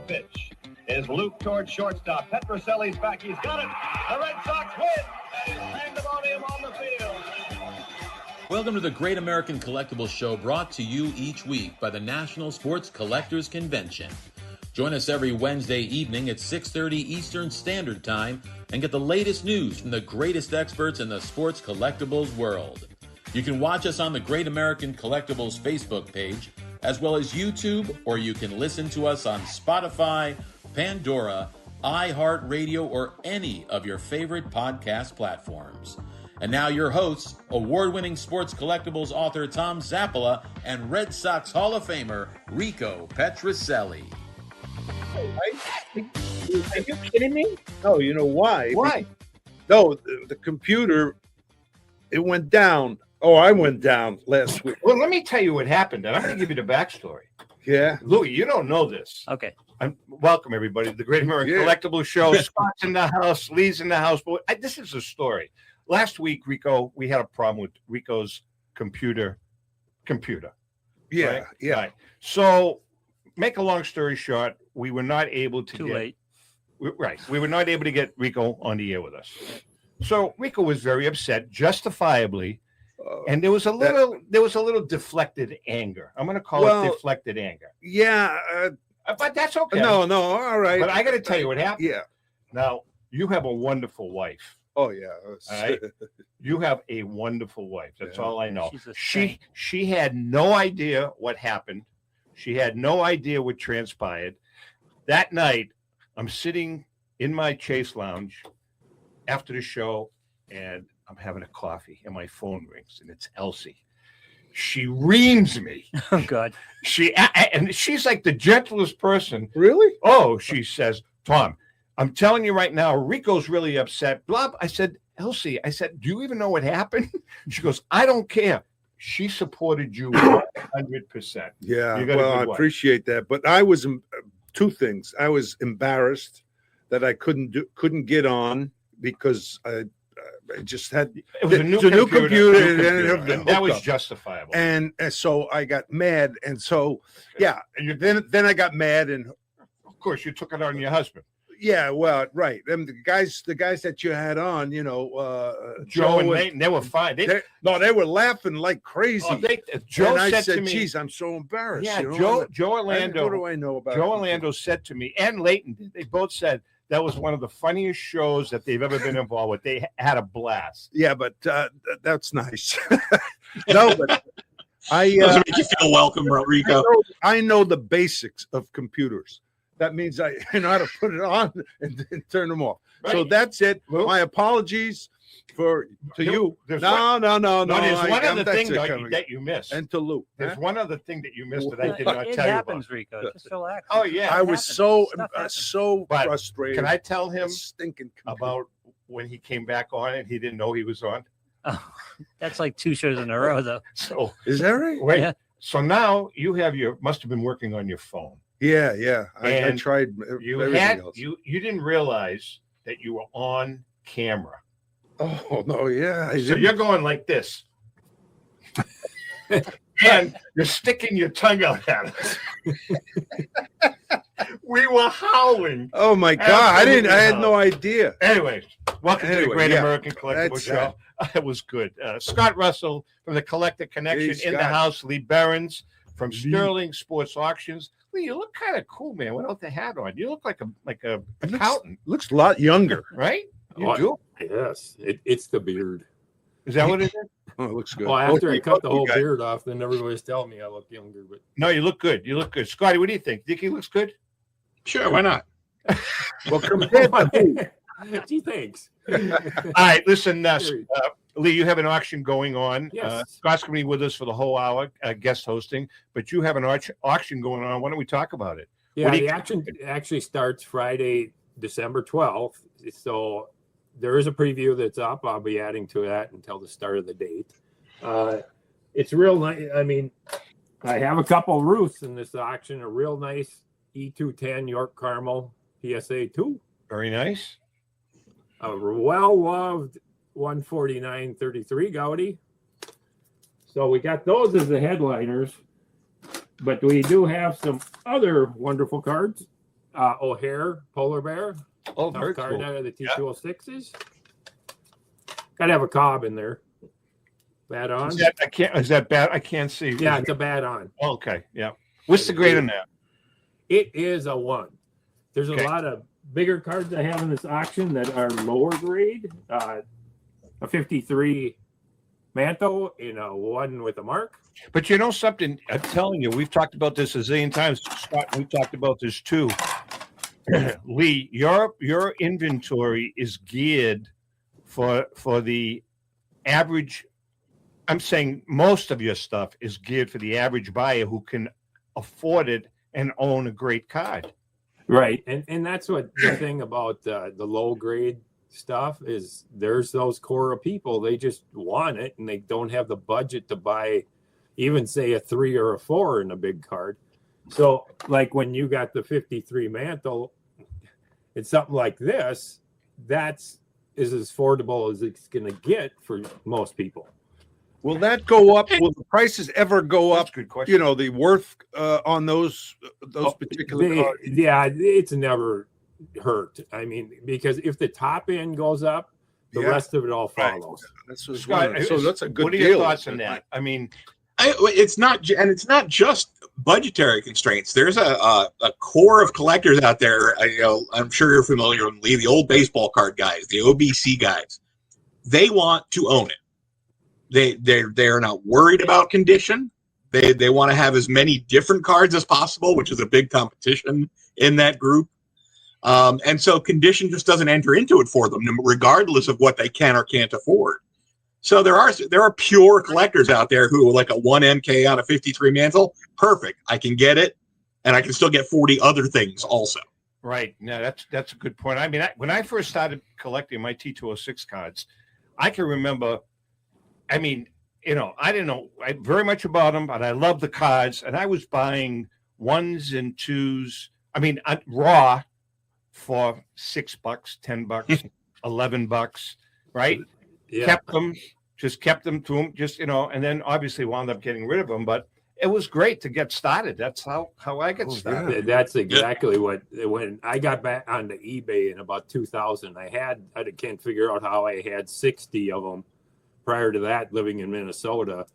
the pitch. Is Luke towards shortstop. Petroselli's back. He's got it. The Red Sox win. And he's pandemonium on the field. Welcome to the Great American Collectibles Show, brought to you each week by the National Sports Collectors Convention. Join us every Wednesday evening at 6:30 Eastern Standard Time and get the latest news from the greatest experts in the sports collectibles world. You can watch us on the Great American Collectibles Facebook page, as well as YouTube, or you can listen to us on Spotify, Pandora, iHeartRadio, or any of your favorite podcast platforms. And now your hosts, award-winning sports collectibles author Tom Zappola and Red Sox Hall of Famer Rico Petroselli. Are you kidding me? No, you know why? Why? No, the computer, it went down. Oh, I went down last week. Well, let me tell you what happened, and I'm going to give you the backstory. Yeah. Louis, you don't know this. Okay. Welcome, everybody, to the Great American Collectibles Show. Scott's in the house. Lee's in the house. But this is a story. Last week, Rico, we had a problem with Rico's computer. Yeah, right? yeah. Right. So, make a long story short, we were not able to we were not able to get Rico on the air with us. So Rico was very upset, justifiably, and there was a little deflected anger. I'm going to call it deflected anger. Yeah, but that's okay. No, all right. But I got to tell you what happened. Yeah. Now you have a wonderful wife. Oh yeah. All right. You have a wonderful wife. That's all I know. She had no idea what happened. She had no idea what transpired. That night, I'm sitting in my Chase Lounge after the show, and I'm having a coffee, and my phone rings, and it's Elsie. She reams me. Oh, God. And she's like the gentlest person. Really? Oh, she says, Tom, I'm telling you right now, Rico's really upset. Blah. I said, Elsie, do you even know what happened? She goes, I don't care. She supported you 100%. Yeah, well, I appreciate that. But I was two things. I was embarrassed that I couldn't get on because I just had a new computer, and that was justifiable. And so I got mad, and so and then I got mad, and of course you took it on your husband. Yeah, well, right. And the guys that you had on, Joe and Leighton, they were fine. They were laughing like crazy. Joe and I said to me, "Geez, I'm so embarrassed." Yeah, Joe Orlando. What do I know about? Joe Orlando said to me, and Leighton, they both said that was one of the funniest shows that they've ever been involved with. They had a blast. Yeah, but that's nice. No, but doesn't make you feel welcome, Rico. I know the basics of computers. That means I know how to put it on and turn them off. Right. So that's it. Well, my apologies to you. No. There's one other thing that you missed. And to Lou. There's one other thing that you missed that I did not tell you about. It happens, Rico. Just relax. Oh, yeah. I was so frustrated. Can I tell him stinking about when he came back on and he didn't know he was on? Oh, that's like 2 shows in a row, though. So is that right? Wait. Yeah. So now you must have been working on your phone. Yeah. I tried everything else. You didn't realize that you were on camera. Oh no, yeah. So you're going like this. And you're sticking your tongue out at us. We were howling. Oh my God. I had no idea. Anyways, welcome to the Great American Collectibles Show. It was good. Scott Russell from the Collector Connection in the house. Lee Behrens from Sterling Sports Auctions. Lee, you look kind of cool, man, without the hat on. You look like a accountant. Looks a lot younger, right? You do? Yes, it's the beard. Is that what it is? Oh, it looks good. Well, after I cut the whole beard off, then everybody's telling me I look younger. But no, you look good. You look good. Scotty, what do you think? Think he looks good? Sure, why not? Well, compared to Gee, thanks. All right, listen, Lee, you have an auction going on. Yes. Scott's going to be with us for the whole hour, guest hosting, but you have an auction going on. Why don't we talk about it? Yeah, the auction actually starts Friday, December 12th. So there is a preview that's up. I'll be adding to that until the start of the date. It's real nice. I mean, I have a couple roofs in this auction, a real nice E210 York Carmel PSA 2. Very nice. A well-loved 149-33 Gaudi. So we got those as the headliners, but we do have some other wonderful cards. O'Hare Polar Bear. Oh, Tough very card cool. out of the T206s. Gotta have a cob in there. Bad on. Is that bad? I can't see. Yeah, it's a bad on. Okay, yeah. What's the grade on that? It is a 1. There's a Okay. lot of bigger cards I have in this auction that are lower grade. A 53 Manto in a 1 with a mark. But you know something? I'm telling you, we've talked about this a zillion times. Scott, we talked about this too. Lee, your inventory is geared for the average. I'm saying most of your stuff is geared for the average buyer who can afford it and own a great card. Right, and that's what the thing about the low grade stuff is. There's those core of people, they just want it and they don't have the budget to buy even say a 3 or a 4 in a big card. So like when you got the 53 Mantle, it's something like this that's is as affordable as it's going to get for most people. Will that go up? Will the prices ever go That's up? a good question. You know, the worth on those particular cards? Yeah, it's never hurt. I mean, because if the top end goes up, the rest of it all follows. That's what's Scott, so that's a good what are deal. your thoughts on that? I mean, It's not just budgetary constraints. There's a core of collectors out there. I'm sure you're familiar with Lee, the old baseball card guys, the OBC guys. They want to own it. They're not worried about condition. They want to have as many different cards as possible, which is a big competition in that group. And so condition just doesn't enter into it for them, regardless of what they can or can't afford. So there are pure collectors out there who are like a 1 MK on a 53 Mantle. Perfect. I can get it, and I can still get 40 other things also. right. No, that's a good point. I mean, when I first started collecting my T206 cards, I can remember, I mean, I didn't know very much about them, but I loved the cards, and I was buying 1s and 2s. I mean, raw for $6, $10, $11, right? Yeah. Kept them to them, and then obviously wound up getting rid of them. But it was great to get started. That's how I got started. That's exactly what, when I got back onto eBay in about 2000, I can't figure out how I had 60 of them prior to that living in Minnesota.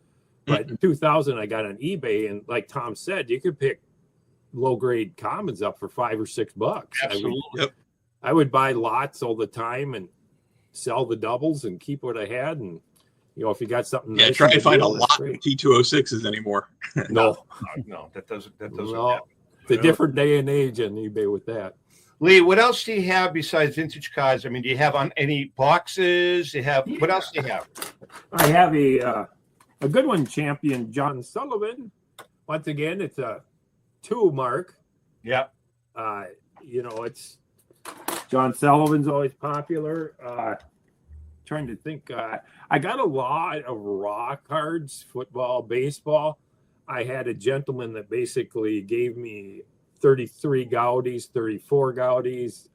But in 2000, I got on eBay, and like Tom said, you could pick low grade commons up for $5 or $6. Absolutely. I would buy lots all the time and sell the doubles and keep what I had. And if you got something, Yeah, nice try to find a deal, lot of T206s anymore. No, that doesn't no, happen. it's a different day and age on eBay with that. Lee, what else do you have besides vintage cards? I mean, do you have on any boxes? What else do you have? I have a good one, champion John Sullivan. Once again, it's a 2 mark. Yeah. It's John Sullivan's always popular. Trying to think. I got a lot of raw cards, football, baseball. I had a gentleman that basically gave me 33 Gaudis, 34 Gaudis,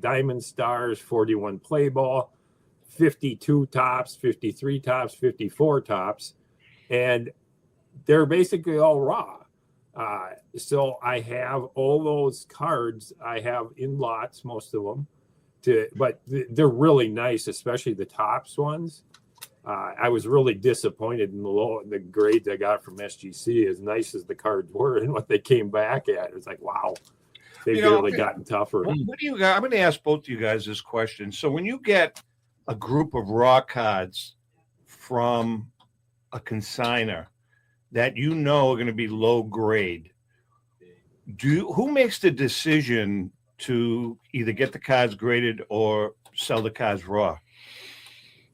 Diamond Stars, 41 play ball, 52 tops, 53 tops, 54 tops. And they're basically all raw. So I have all those cards. I have in lots, most of them. But they're really nice, especially the tops ones. I was really disappointed in the grades I got from SGC, as nice as the cards were and what they came back at. It was like, wow, they've really gotten tougher. What do you guys? I'm going to ask both of you guys this question. So when you get a group of raw cards from a consignor that are going to be low grade, who makes the decision to either get the cards graded or sell the cards raw?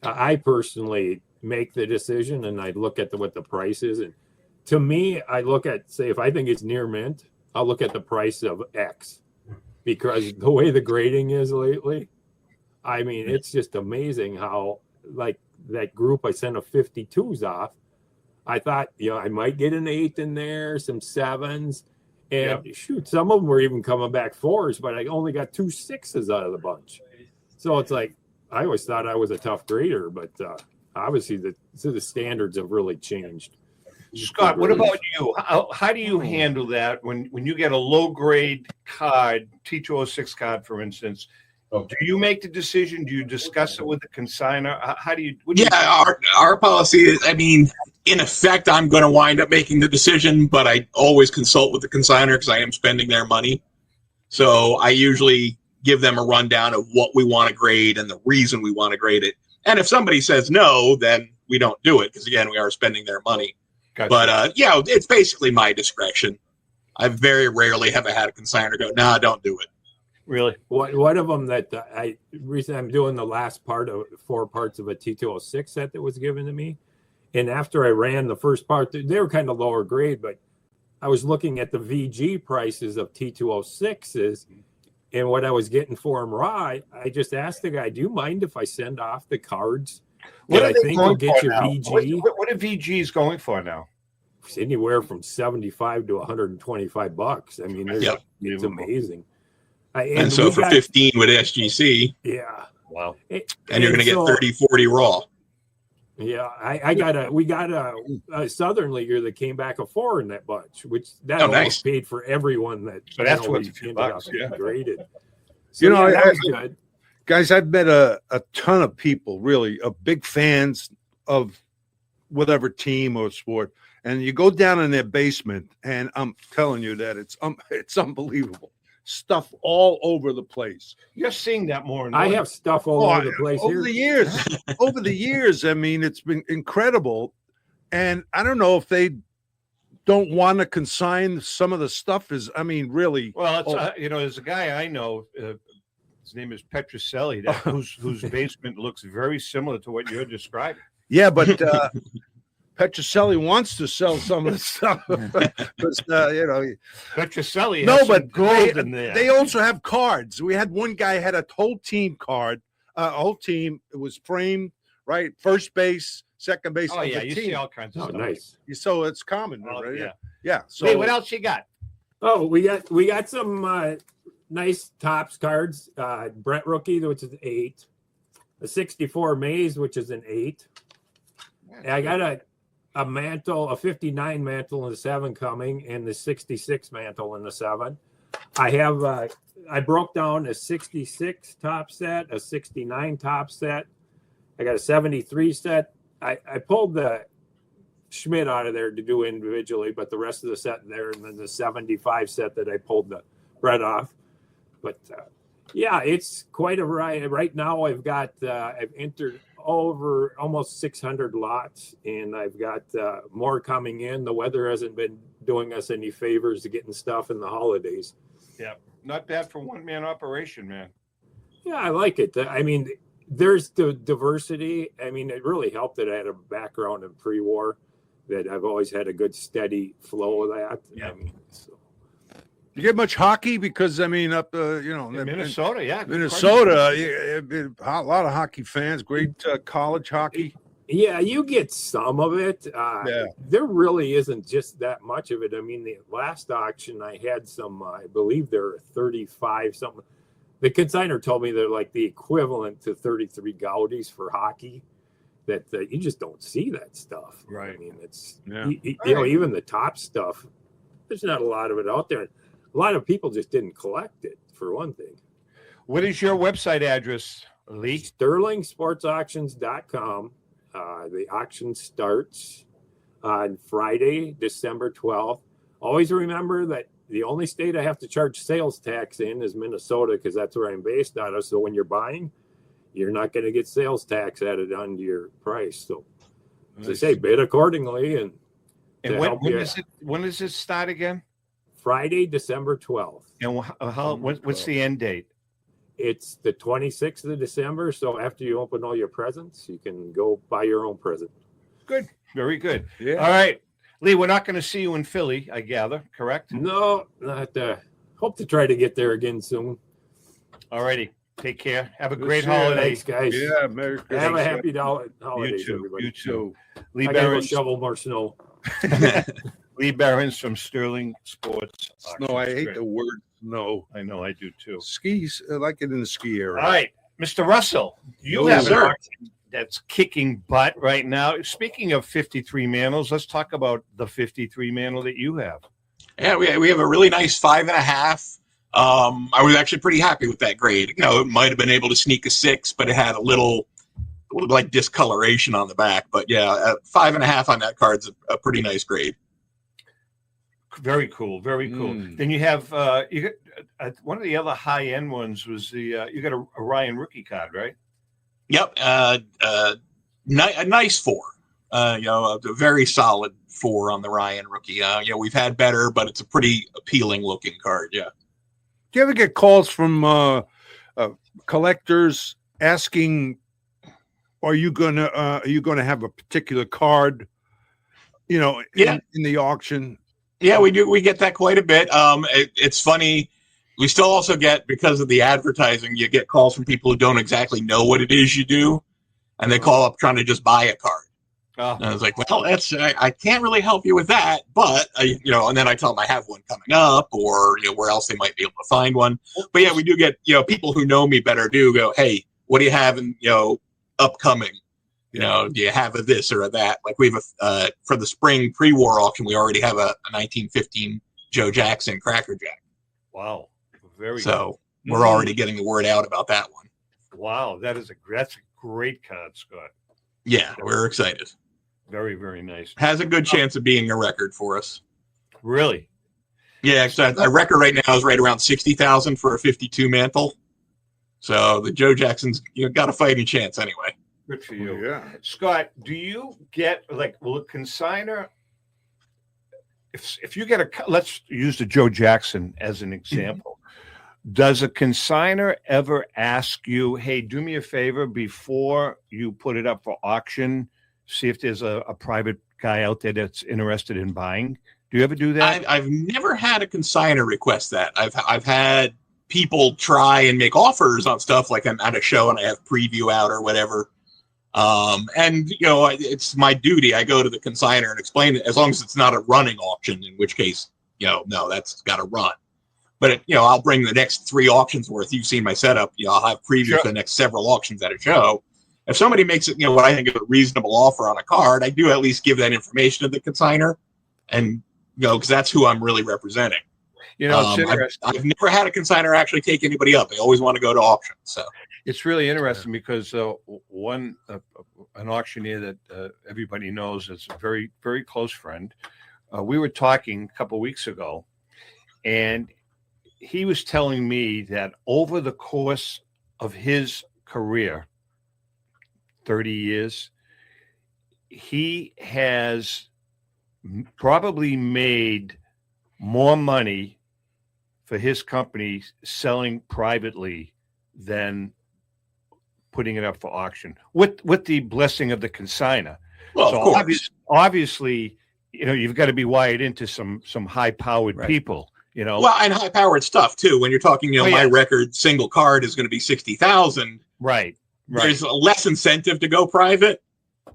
I personally make the decision, and I look at what the price is. And to me, I look at, say, if I think it's near mint, I'll look at the price of X, because the way the grading is lately, I mean, it's just amazing how, like, that group I sent a 52s off, I thought, I might get an 8 in there, some 7s. And shoot, some of them were even coming back 4s, but I only got 2 6s out of the bunch. So it's like, I always thought I was a tough grader, but obviously the standards have really changed. Scott, what about you? How do you handle that when you get a low grade card, T206 card, for instance? Do you make the decision? Do you discuss it with the consignor? How do you? Our policy is, I mean, in effect, I'm going to wind up making the decision, but I always consult with the consignor because I am spending their money. So I usually give them a rundown of what we want to grade and the reason we want to grade it. And if somebody says no, then we don't do it because, again, we are spending their money. Gotcha. But, yeah, it's basically my discretion. I very rarely have had a consignor go, nah, don't do it. Really? One of them that recently I'm doing the last part of 4 parts of a T206 set that was given to me. And after I ran the first part, they were kind of lower grade, but I was looking at the VG prices of T206s and what I was getting for them raw. I just asked the guy, do you mind if I send off the cards that I think will get your VG? What are VGs going for now? It's anywhere from $75 to $125. I mean, it's amazing. And so for 15 with SGC. Yeah. Wow. And you're going to get 30, 40 raw. Yeah. We got a Southern leaguer that came back a 4 in that bunch, which that almost paid for everyone that. So that's what's a few bucks. Graded. So, that was good. Guys, I've met a ton of people, really, big fans of whatever team or sport. And you go down in their basement, and I'm telling you that it's unbelievable. Stuff all over the place. You're seeing that more and more. I have stuff all over the place over here. the years. Over the years, I mean, it's been incredible. And I don't know if they don't want to consign some of the stuff. Really. Well, it's there's a guy I know. His name is Petroselli, whose basement looks very similar to what you're describing. Yeah, but Petroselli wants to sell some of the stuff because Petroselli. No, has but gold in there. They also have cards. We had one guy had a whole team card, whole team. It was framed, right? First base, second base. Oh yeah, you team. see all kinds of stuff. Nice. So it's common, right? Yeah. So hey, what else you got? Oh, we got some nice Topps cards. Brett rookie, which is an 8. A 64 Mays, which is an 8. And I got a mantle, a 59 mantle in the 7 coming, and the 66 mantle in the 7. I have I broke down a 66 top set, a 69 top set. I got a 73 set. I pulled the Schmidt out of there to do individually, but the rest of the set there, and then the 75 set that I pulled the Brett off. But it's quite a variety. Right now I've entered over almost 600 lots, and I've got more coming in. The weather hasn't been doing us any favors to getting stuff in the holidays. Yeah, not bad for one-man operation, man. Yeah, I like it. I mean, there's the diversity. I mean, it really helped that I had a background in pre-war, that I've always had a good steady flow of that. Yeah. I mean, so. You get much hockey because up in Minnesota, Minnesota, a lot of hockey fans, great college hockey. Yeah, you get some of it. There really isn't just that much of it. I mean, the last auction I had some, I believe there are 35 something. The consignor told me they're like the equivalent to 33 Gaudis for hockey. That you just don't see that stuff. Right. I mean, it's even the top stuff. There's not a lot of it out there. A lot of people just didn't collect it, for one thing. What is your website address, Lee? SterlingSportsAuctions.com. The auction starts on Friday, December 12th. Always remember that the only state I have to charge sales tax in is Minnesota, because that's where I'm based out of. So when you're buying, you're not going to get sales tax added onto your price. So, as I say, bid accordingly. And when does it start again? Friday, December 12th. And what's the end date? It's the 26th of December. So after you open all your presents, you can go buy your own present. Good. Very good. Yeah. All right. Lee, we're not going to see you in Philly, I gather, correct? No, not hope to try to get there again soon. All righty. Take care. Have a great holiday. Thanks, guys. Yeah, Merry Christmas. Have a happy holidays, You too. everybody. You too. Lee I gotta go Behrens. shovel more snow. Lee Behrens from Sterling Sports. No, I hate the word no. I know, I do too. Skis, I like it in the ski area. All right, Mr. Russell, you Yes, have an sir. auction that's kicking butt right now. Speaking of 53 mantle, let's talk about the 53 mantle that you have. Yeah, we have a really nice 5.5. I was actually pretty happy with that grade. It might have been able to sneak a 6, but it had a little like discoloration on the back. But yeah, 5.5 on that card's a pretty nice grade. Very cool, very cool. Then you have you got one of the other high end ones was the you got a Ryan rookie card, right? Yep, a nice 4. A very solid 4 on the Ryan rookie. We've had better, but it's a pretty appealing looking card. Yeah. Do you ever get calls from collectors asking, "Are you gonna have a particular card?" In the auction. Yeah, we do. We get that quite a bit. It's funny. We still also get, because of the advertising, you get calls from people who don't exactly know what it is you do, and they call up trying to just buy a card. Oh. And I was like, well, I can't really help you with that, but and then I tell them I have one coming up, or where else they might be able to find one. But yeah, we do get people who know me better do go, hey, what do you have in upcoming? Do you have a this or a that? Like we have for the spring pre-war auction, we already have a 1915 Joe Jackson Cracker Jack. Wow, very so cool. We're already getting the word out about that one. Wow, that's a great card, Scott. Yeah, we're excited. Very, very nice. Has a good chance of being a record for us. Really? Yeah, so a record right now is right around 60,000 for a 52 mantle. So the Joe Jackson's got a fighting chance anyway. Good for you. Yeah. Scott, do you get will a consigner, if you get let's use the Joe Jackson as an example. Does a consigner ever ask you, hey, do me a favor before you put it up for auction, see if there's a private guy out there that's interested in buying? Do you ever do that? I've never had a consigner request that. I've had people try and make offers on stuff, like I'm at a show and I have preview out or whatever. It's my duty. I go to the consigner and explain it, as long as it's not a running auction, in which case, no, that's got to run. But I'll bring the next 3 auctions worth. You've seen my setup. I'll have previews for the next several auctions at a show. If somebody makes it, what I think is a reasonable offer on a card, I do at least give that information to the consigner, and because that's who I'm really representing. It's interesting. I've never had a consigner actually take anybody up. They always want to go to auction. So it's really interesting because an auctioneer that everybody knows is a very, very close friend. We were talking a couple of weeks ago, and he was telling me that over the course of his career, 30 years, he has probably made more money for his company selling privately than putting it up for auction with the blessing of the consigner. Well, so obviously, you've got to be wired into some high-powered people. Well, and high-powered stuff too. When you're talking, my record single card is going to be 60,000. Right. There's a less incentive to go private.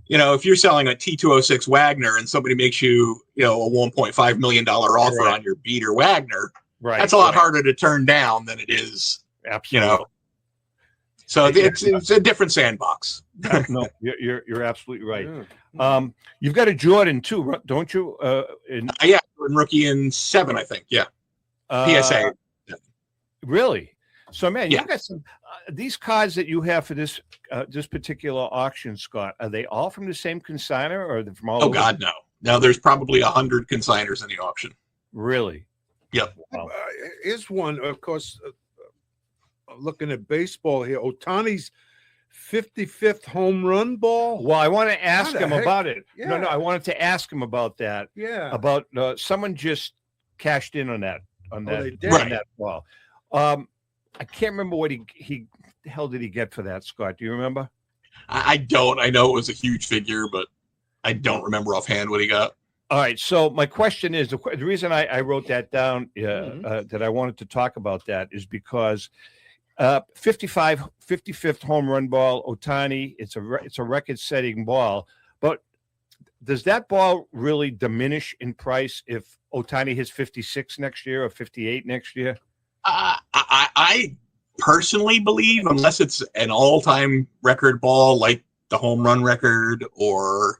If you're selling a T206 Wagner and somebody makes you, a $1.5 million offer on your beater Wagner, that's a lot harder to turn down than it is. Absolutely. So it's a different sandbox. No, you're absolutely right. Yeah. You've got a Jordan too, don't you? Yeah, Jordan rookie in 7, I think. Yeah. PSA. Really? So, man, you've got some these cards that you have for this particular auction, Scott. Are they all from the same consigner, or are they from all? Oh God, no. No, there's probably 100 consigners in the auction. Really? Yep. Wow. Here's one, of course. Looking at baseball here, Ohtani's 55th home run ball. Well, I want to ask him about it. Yeah. No, I wanted to ask him about that. Yeah. About someone just cashed in on that Right. ball. I can't remember what he the hell did he get for that, Scott? Do you remember? I don't. I know it was a huge figure, but I don't remember offhand what he got. All right. So my question is, the reason I wrote that down that I wanted to talk about that is because 55th home run ball, Ohtani, it's a record-setting ball. But does that ball really diminish in price if Ohtani hits 56 next year or 58 next year? I personally believe, unless it's an all-time record ball like the home run record or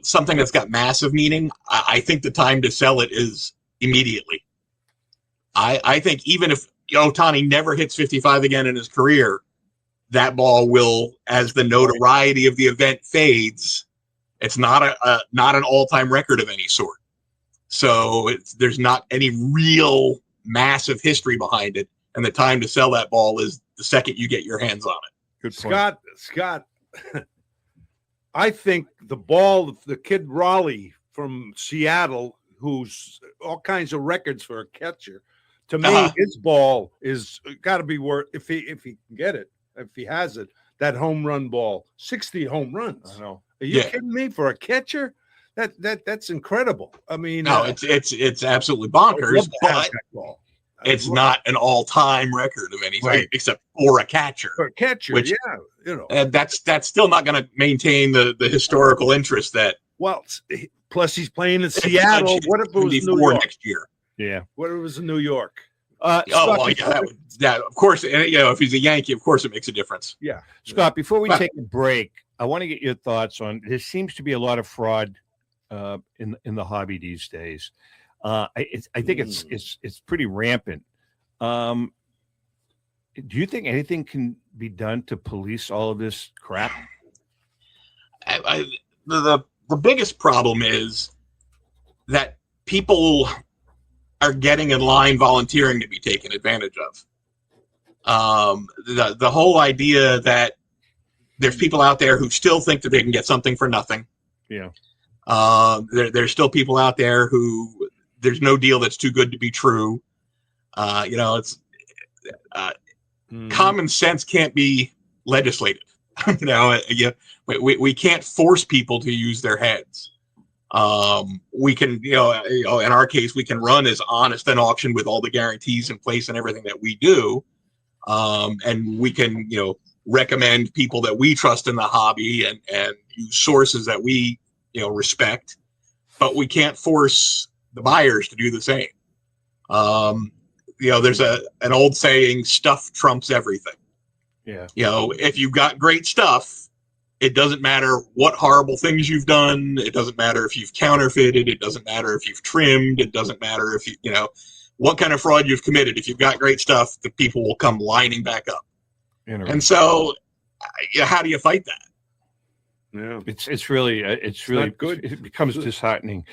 something that's got massive meaning, I think the time to sell it is immediately. I think even if Ohtani never hits 55 again in his career, that ball will, as the notoriety of the event fades, it's not an all-time record of any sort. So there's not any real massive history behind it, and the time to sell that ball is the second you get your hands on it. Good point. Scott, I think the kid Raleigh from Seattle, who's all kinds of records for a catcher, to me, his ball is got to be worth, if he can get it, if he has it, that home run ball, 60 home runs. I know. Are you kidding me? For a catcher, that's incredible. I mean, no, it's absolutely bonkers, but it's not an all-time record of anything except for a catcher. For a catcher, which, that's still not going to maintain the historical interest that. Well, plus he's playing in Seattle. What if it was New York next year? Yeah. What if it was in New York? Of course. If he's a Yankee, of course it makes a difference. Yeah. Scott, before we take a break, I want to get your thoughts on, there seems to be a lot of fraud in the hobby these days. I think it's pretty rampant. Do you think anything can be done to police all of this crap? The biggest problem is that people are getting in line volunteering to be taken advantage of. The whole idea that there's people out there who still think that they can get something for nothing. Yeah. There's still people out there who there's no deal that's too good to be true. It's common sense can't be legislated. We can't force people to use their heads. We can, in our case, we can run as honest an auction with all the guarantees in place and everything that we do. And we can, recommend people that we trust in the hobby and use sources that we, respect, but we can't force the buyers to do the same. There's an old saying, stuff trumps everything. Yeah. If you've got great stuff, it doesn't matter what horrible things you've done. It doesn't matter if you've counterfeited. It doesn't matter if you've trimmed. It doesn't matter if what kind of fraud you've committed. If you've got great stuff, the people will come lining back up. And so, how do you fight that? Yeah, it's really good. It becomes disheartening.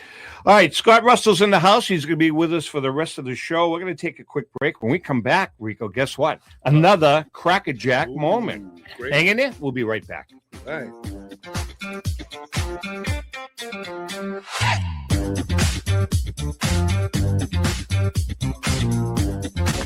All right, Scott Russell's in the house. He's going to be with us for the rest of the show. We're going to take a quick break. When we come back, Rico, guess what? Another crackerjack moment. Great. Hang in there. We'll be right back. All right.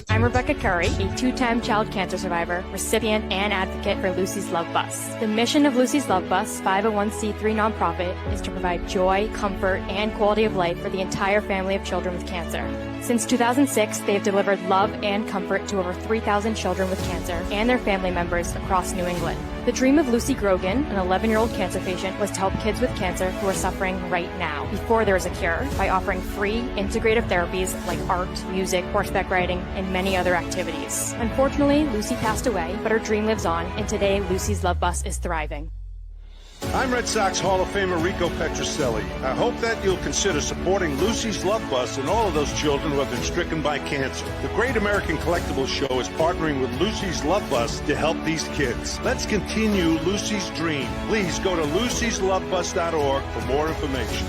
I'm Rebecca Curry, a two-time child cancer survivor, recipient, and advocate for Lucy's Love Bus. The mission of Lucy's Love Bus, 501c3 nonprofit, is to provide joy, comfort, and quality of life for the entire family of children with cancer. Since 2006, they have delivered love and comfort to over 3,000 children with cancer and their family members across New England. The dream of Lucy Grogan, an 11-year-old cancer patient, was to help kids with cancer who are suffering right now, before there is a cure, by offering free, integrative therapies like art, music, horseback riding, and many other activities. Unfortunately, Lucy passed away, but her dream lives on, and today Lucy's Love Bus is thriving. I'm Red Sox Hall of Famer Rico Petrocelli. I hope that you'll consider supporting Lucy's Love Bus and all of those children who have been stricken by cancer. The Great American Collectibles Show is partnering with Lucy's Love Bus to help these kids. Let's continue Lucy's dream. Please go to lucy'slovebus.org for more information.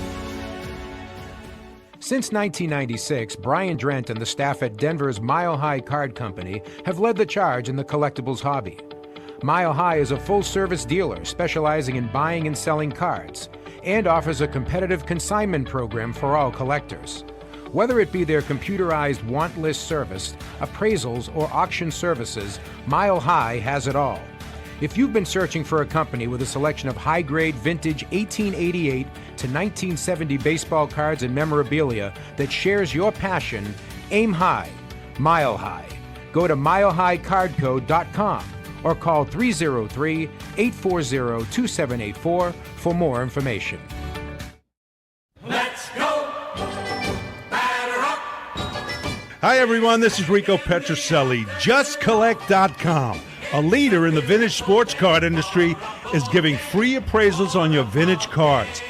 Since 1996, Brian Drent and the staff at Denver's Mile High Card Company have led the charge in the collectibles hobby. Mile High is a full-service dealer specializing in buying and selling cards and offers a competitive consignment program for all collectors. Whether it be their computerized want list service, appraisals, or auction services, Mile High has it all. If you've been searching for a company with a selection of high-grade vintage 1888 to 1970 baseball cards and memorabilia that shares your passion, aim high, Mile High. Go to milehighcardco.com or call 303-840-2784 for more information. Let's go! Batter up! Hi, everyone. This is Rico Petrocelli. JustCollect.com. a leader in the vintage sports card industry, is giving free appraisals on your vintage cards.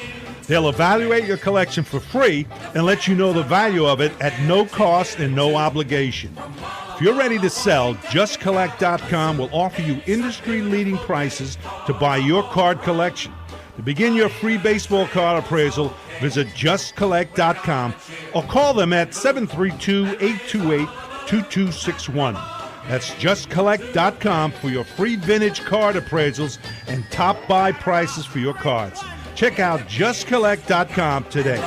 They'll evaluate your collection for free and let you know the value of it at no cost and no obligation. If you're ready to sell, JustCollect.com will offer you industry-leading prices to buy your card collection. To begin your free baseball card appraisal, visit JustCollect.com or call them at 732-828-2261. That's JustCollect.com for your free vintage card appraisals and top buy prices for your cards. Check out JustCollect.com today.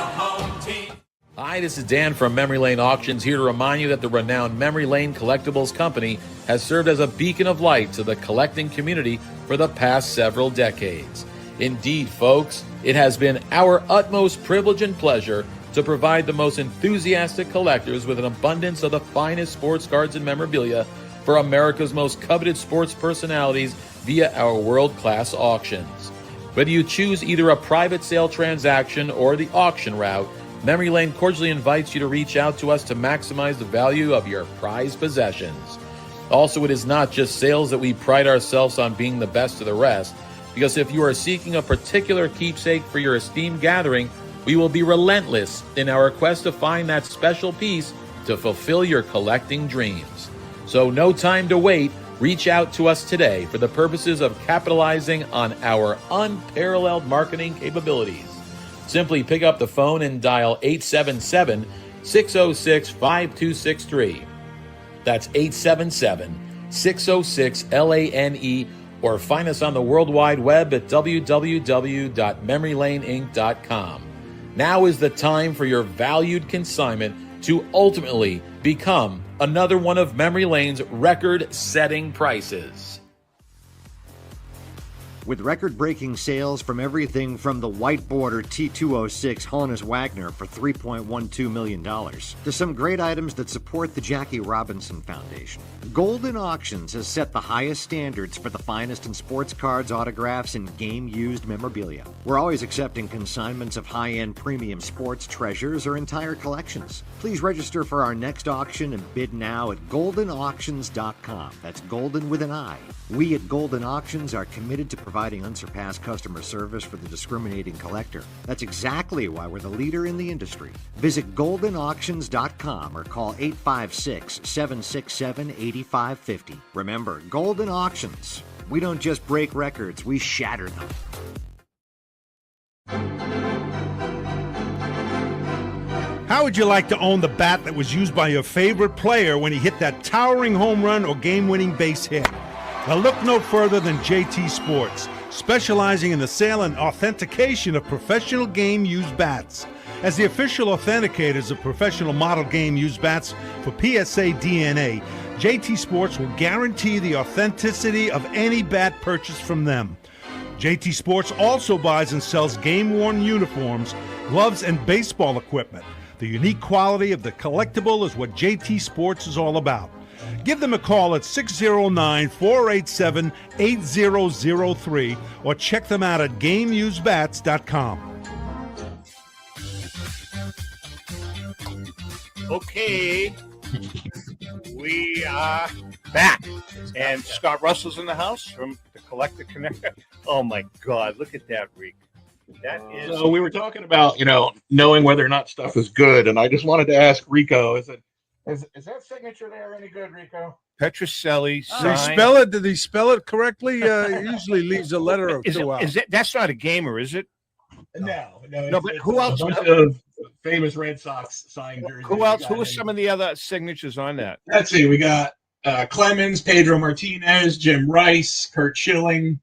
Hi, this is Dan from Memory Lane Auctions, here to remind you that the renowned Memory Lane Collectibles Company has served as a beacon of light to the collecting community for the past several decades. Indeed, folks, it has been our utmost privilege and pleasure to provide the most enthusiastic collectors with an abundance of the finest sports cards and memorabilia for America's most coveted sports personalities via our world-class auctions. Whether you choose either a private sale transaction or the auction route, Memory Lane cordially invites you to reach out to us to maximize the value of your prized possessions. Also, it is not just sales that we pride ourselves on being the best of the rest, because if you are seeking a particular keepsake for your esteemed gathering, we will be relentless in our quest to find that special piece to fulfill your collecting dreams. So no time to wait. Reach out to us today for the purposes of capitalizing on our unparalleled marketing capabilities. Simply pick up the phone and dial 877-606-5263. That's 877-606-LANE, or find us on the World Wide Web at www.memorylaneinc.com. Now is the time for your valued consignment to ultimately become another one of Memory Lane's record-setting prices. With record-breaking sales from everything from the white border T206 Honus Wagner for $3.12 million to some great items that support the Jackie Robinson Foundation, Golden Auctions has set the highest standards for the finest in sports cards, autographs, and game-used memorabilia. We're always accepting consignments of high-end premium sports treasures or entire collections. Please register for our next auction and bid now at goldenauctions.com. That's golden with an I. We at Golden Auctions are committed to providing unsurpassed customer service for the discriminating collector. That's exactly why we're the leader in the industry. Visit goldenauctions.com or call 856-767-8550. Remember, Golden Auctions. We don't just break records, we shatter them. How would you like to own the bat that was used by your favorite player when he hit that towering home run or game-winning base hit? Well, look no further than JT Sports, specializing in the sale and authentication of professional game-used bats. As the official authenticators of professional model game-used bats for PSA DNA, JT Sports will guarantee the authenticity of any bat purchased from them. JT Sports also buys and sells game-worn uniforms, gloves, and baseball equipment. The unique quality of the collectible is what JT Sports is all about. Give them a call at 609-487-8003 or check them out at GameUseBats.com. Okay, we are back, and Scott Russell's in the house from the Collector Connector. Oh my God, look at that, Rico. That is. So we were talking about, knowing whether or not stuff is good, and I just wanted to ask Rico, is that signature there any good, Rico? Petroselli signed. Did he spell it correctly? He usually leaves a letter or two out. That's not a gamer, is it? No. But who else? A bunch of famous Red Sox signed jerseys. Who else? Who are some of the other signatures on that? Let's see. We got Clemens, Pedro Martinez, Jim Rice, Kurt Schilling,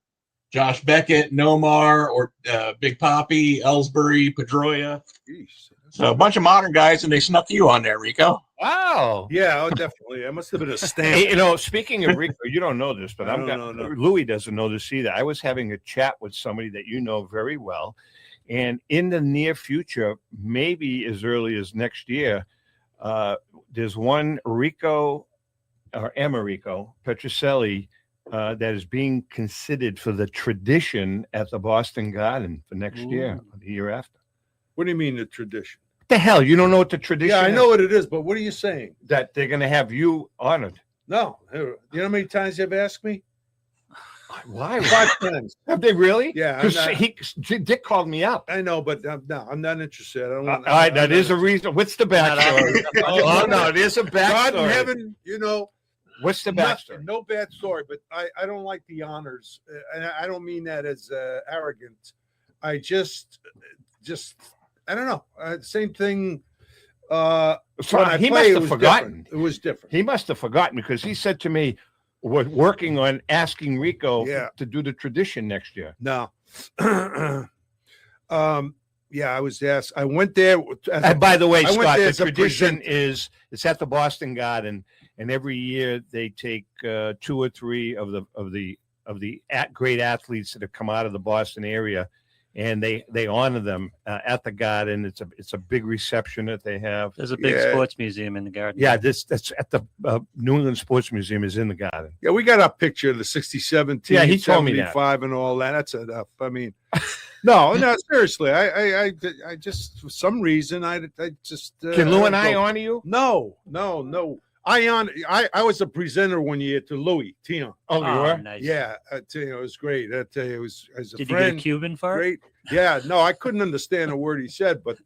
Josh Beckett, Nomar, or Big Papi, Ellsbury, Pedroia. So a bunch of modern guys, and they snuck you on there, Rico. Wow. Yeah, definitely. That must have been a stamp. Hey, speaking of Rico, you don't know this, but Louis doesn't know this either. I was having a chat with somebody that you know very well, and in the near future, maybe as early as next year, there's one Rico or Americo Petroselli that is being considered for the tradition at the Boston Garden for next year, or the year after. What do you mean the tradition? What the hell? You don't know what the tradition is? Yeah, I know what it is, but what are you saying? That they're going to have you honored. No. You know how many times you've asked me? Why? 5 times. Have they really? Yeah, Because Dick called me up. I know, but no, I'm not interested. I don't All want. right, that is a reason. What's the backstory? Oh no, it is a backstory. God in heaven, you know. What's the backstory? No bad story, but I don't like the honors, and I don't mean that as arrogant. I just I don't know. Same thing. So when I he play, must have forgotten. It was different. He must have forgotten because he said to me, "We're working on asking Rico to do the tradition next year." No. Yeah, I was asked. I went there. And by the way, Scott, the as a tradition presenter. is it's at the Boston Garden, and every year they take 2 or 3 of the great athletes that have come out of the Boston area, and they honor them at the Garden. It's a big reception that they have. There's a big sports museum in the Garden. Yeah, that's at the New England Sports Museum is in the Garden. Yeah, we got a picture of the 67 team. Yeah, he told me that. 75 and all that. That's enough. I mean, no, seriously. I just for some reason I just Can Lou and I honor you? No. I was a presenter one year to Louis Tion. Oh, you were? Nice. Yeah, I tell you, it was great. I tell you, it was as a Did friend. you get a Cuban for it? Great. Yeah, no, I couldn't understand a word he said, but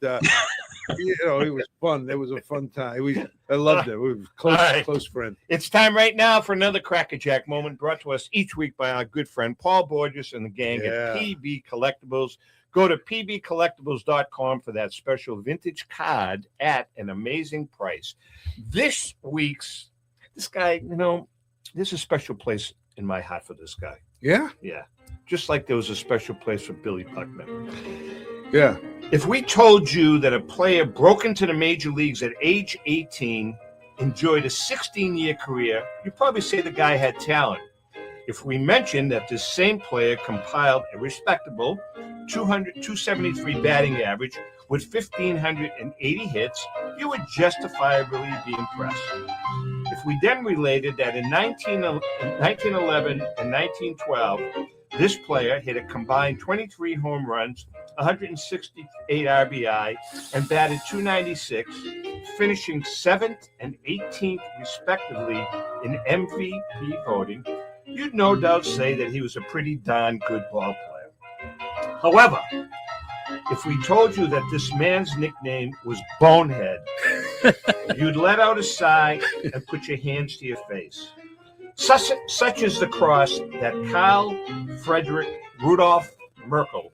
you know, it was fun. It was a fun time. I loved it. We were close friends. It's time right now for another Crackerjack moment brought to us each week by our good friend Paul Borges and the gang at PB Collectibles. Go to pbcollectibles.com for that special vintage card at an amazing price. This guy, you know, there's a special place in my heart for this guy. Yeah? Yeah. Just like there was a special place for Billy Puckman. Yeah. If we told you that a player broke into the major leagues at age 18, enjoyed a 16-year career, you'd probably say the guy had talent. If we mentioned that this same player compiled a respectable 273 batting average with 1,580 hits, you would justifiably be impressed. If we then related that in 1911 and 1912, this player hit a combined 23 home runs, 168 RBI, and batted .296, finishing 7th and 18th respectively in MVP voting, you'd no doubt say that he was a pretty darn good ball player. However, if we told you that this man's nickname was Bonehead, you'd let out a sigh and put your hands to your face. Such is the cross that Carl Friedrich Rudolph Merkel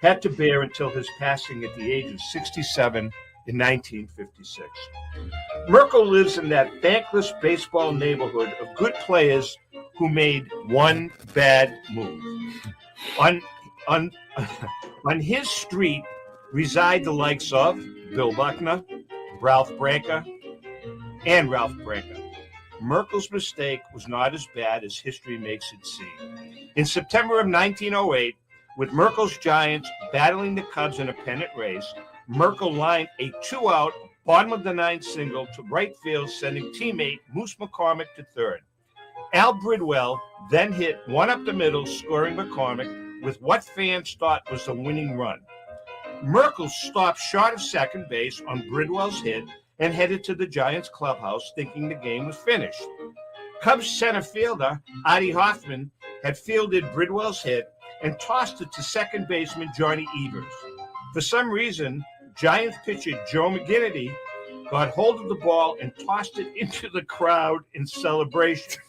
had to bear until his passing at the age of 67 in 1956. Merkel lives in that thankless baseball neighborhood of good players who made one bad move. On his street reside the likes of Bill Buckner, Ralph Branca. Merkel's mistake was not as bad as history makes it seem. In September of 1908, with Merkel's Giants battling the Cubs in a pennant race, Merkel lined a 2-out, bottom of the 9th single to right field, sending teammate Moose McCormick to third. Al Bridwell then hit one up the middle, scoring McCormick with what fans thought was the winning run. Merkel stopped short of second base on Bridwell's hit and headed to the Giants clubhouse thinking the game was finished. Cubs center fielder Artie Hoffman had fielded Bridwell's hit and tossed it to second baseman Johnny Evers. For some reason, Giants pitcher Joe McGinnity got hold of the ball and tossed it into the crowd in celebration.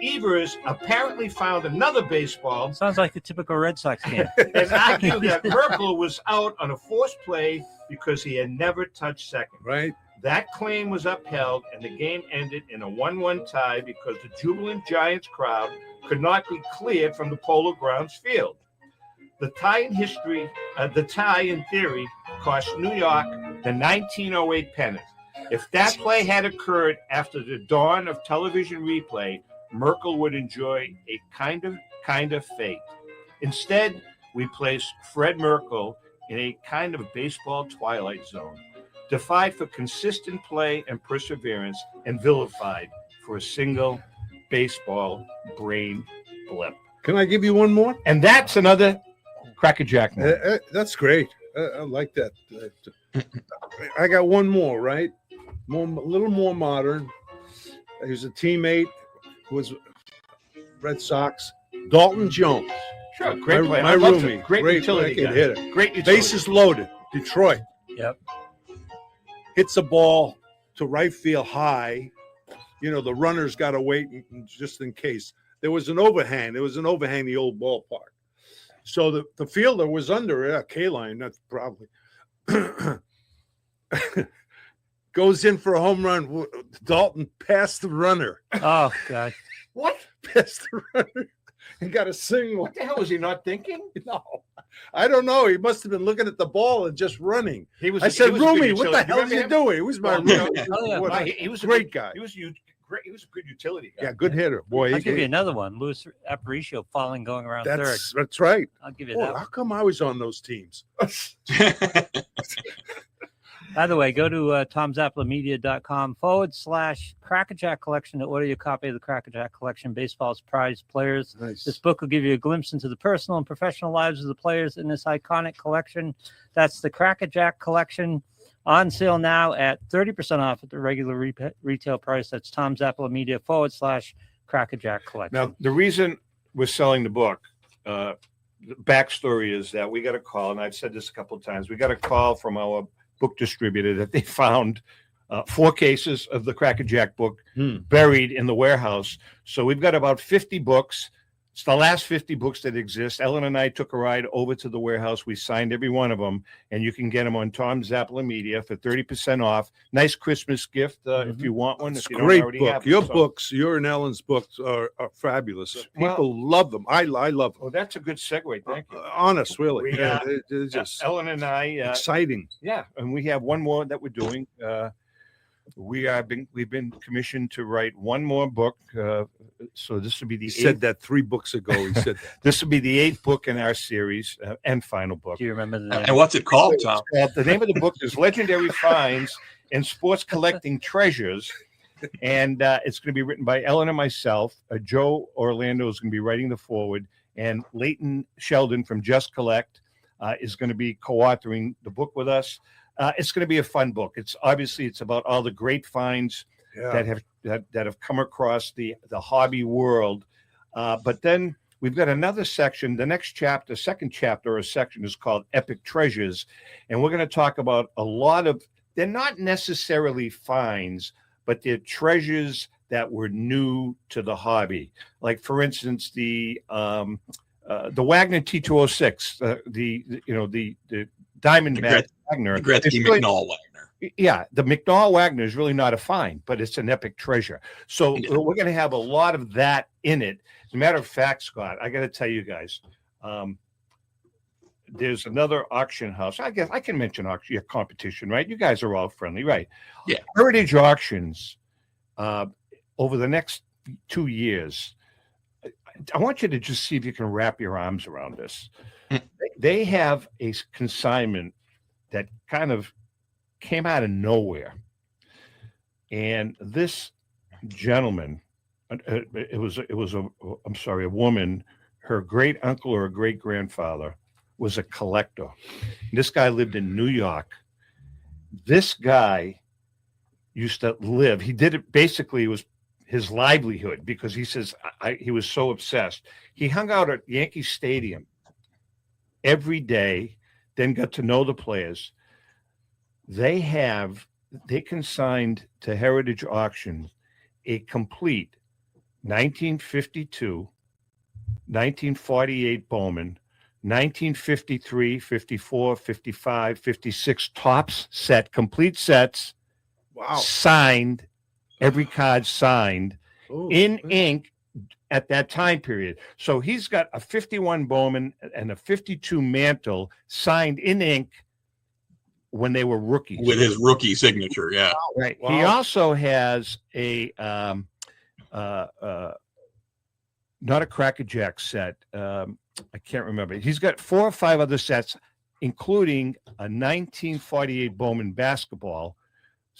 Evers apparently found another baseball. Sounds like the typical Red Sox game. And argued that Merkel was out on a forced play because he had never touched second. Right. That claim was upheld, and the game ended in a 1-1 tie because the jubilant Giants crowd could not be cleared from the Polo Grounds field. The tie in theory cost New York the 1908 pennant. If that play had occurred after the dawn of television replay, Merkel would enjoy a kind of fate. Instead, we placed Fred Merkel in a kind of baseball twilight zone, defied for consistent play and perseverance, and vilified for a single baseball brain blip. Can I give you one more? And that's another Crackerjack moment. That's great. I like that. I got one more, right? A little more modern. He was a teammate, who was Red Sox. Dalton Jones. Sure, great player. My I loved roomie. him. Great utility wicked guy. hitter. Great utility. Bases loaded. Detroit. Yep. Hits a ball to right field high. You know, the runner's got to wait just in case. There was an overhang. The old ballpark. So the fielder was under K-line, that's probably. Goes in for a home run. Dalton passed the runner. Oh, God. What? Passed the runner. And got a single. What the hell was he not thinking? No, I don't know. He must have been looking at the ball and just running. I said, he was a good Roomie, what the utility- hell are you him? doing? He was my Oh, roomie. he was a great good- guy. He was great. He was a good utility guy. Yeah, good hitter. Boy, I'll give you another one. Luis Aparicio falling going around third. That's right. I'll give you Oh, that how one. come I was on those teams? By the way, go to tomzappalamedia.com/Crackerjack Collection to order your copy of the Crackerjack Collection, baseball's prized players. Nice. This book will give you a glimpse into the personal and professional lives of the players in this iconic collection. That's the Crackerjack Collection, on sale now at 30% off at the regular retail price. That's tomzappalamedia.com/Crackerjack Collection. Now, the reason we're selling the book, the backstory is that we got a call, and I've said this a couple of times. We got a call from our book distributor that they found 4 cases of the Crackerjack book buried in the warehouse. So we've got about 50 books. It's the last 50 books that exist. Ellen and I took a ride over to the warehouse. We signed every one of them, and you can get them on Tom Zappala Media for 30% off. Nice Christmas gift if you want one. It's if a you great don't already book. have Your them. So- books, your and Ellen's books are fabulous. Well- People love them. I love them. Well, that's a good segue. Thank you. Honest, really. We, Yeah, they're just Ellen and I, exciting. yeah, and we have one more that we're doing. We've been commissioned to write one more book. So this will be the He said eighth. that 3 books ago. He said that. This will be the 8th book in our series and final book. Do you remember the name? And what's it called, Tom? The name of the book is Legendary Finds and Sports Collecting Treasures. And it's going to be written by Ellen and myself. Joe Orlando is going to be writing the foreword. And Leighton Sheldon from Just Collect is going to be co-authoring the book with us. It's going to be a fun book. It's about all the great finds that have come across the hobby world. But then we've got another section. The next chapter, second chapter or section is called Epic Treasures. And we're going to talk about a lot of, they're not necessarily finds, but they're treasures that were new to the hobby. Like, for instance, the Wagner T206, the Diamondback Wagner. The Gretzky McNall Wagner. Yeah, the McNall Wagner is really not a find, but it's an epic treasure. So we're going to have a lot of that in it. As a matter of fact, Scott, I got to tell you guys, there's another auction house. I guess I can mention your competition, right? You guys are all friendly, right? Yeah. Heritage Auctions, over the next 2 years, I want you to just see if you can wrap your arms around this. They have a consignment that kind of came out of nowhere. And this gentleman, it was a woman, her great uncle or a great grandfather was a collector. This guy lived in New York. This guy used to live, he did it basically, it was his livelihood, because he says he was so obsessed. He hung out at Yankee Stadium every day, then got to know the players. They consigned to Heritage Auctions a complete 1952, 1948 Bowman, 1953, 54, 55, 56 Topps set, complete sets. Wow. Signed, every card signed in ink at that time period. So he's got a 51 Bowman and a 52 Mantle signed in ink when they were rookies. With his rookie signature, yeah. Right. Wow. He also has a not a Crackerjack set. I can't remember. He's got 4 or 5 other sets, including a 1948 Bowman basketball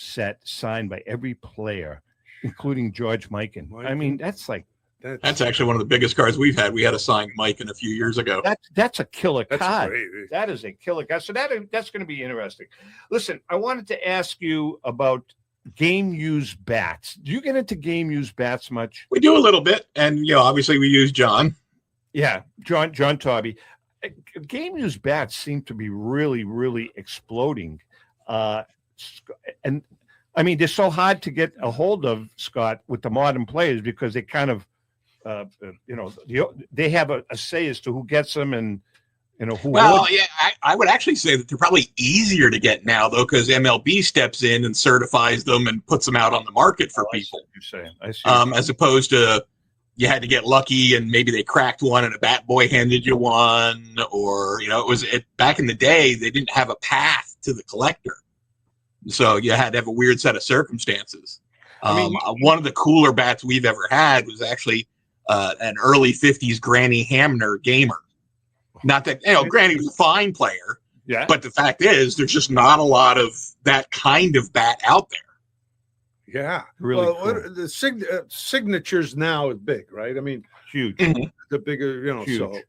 set signed by every player, including George Mikan. I mean, that's actually one of the biggest cards we've had. We had a signed Mikan a few years ago. That's a killer That's card. great. That is a killer card. So that's going to be interesting. Listen, I wanted to ask you about game used bats. Do you get into game used bats much? We do a little bit, and obviously we use John. Yeah, John Tobby. Game used bats seem to be really, really exploding. And I mean, they're so hard to get a hold of, Scott, with the modern players because they kind of, they have a say as to who gets them and, who. Well, would. yeah, I would actually say that they're probably easier to get now, though, because MLB steps in and certifies them and puts them out on the market for people. I see. As opposed to you had to get lucky and maybe they cracked one and a bat boy handed you one, or back in the day they didn't have a path to the collector, so you had to have a weird set of circumstances. One of the cooler bats we've ever had was actually an early 50s Granny Hamner gamer. Not that, Granny was a fine player, yeah, but the fact is there's just not a lot of that kind of bat out there. Yeah, really. Well, cool. The signatures now is big, right? I mean, huge. Mm-hmm. The bigger, Huge. So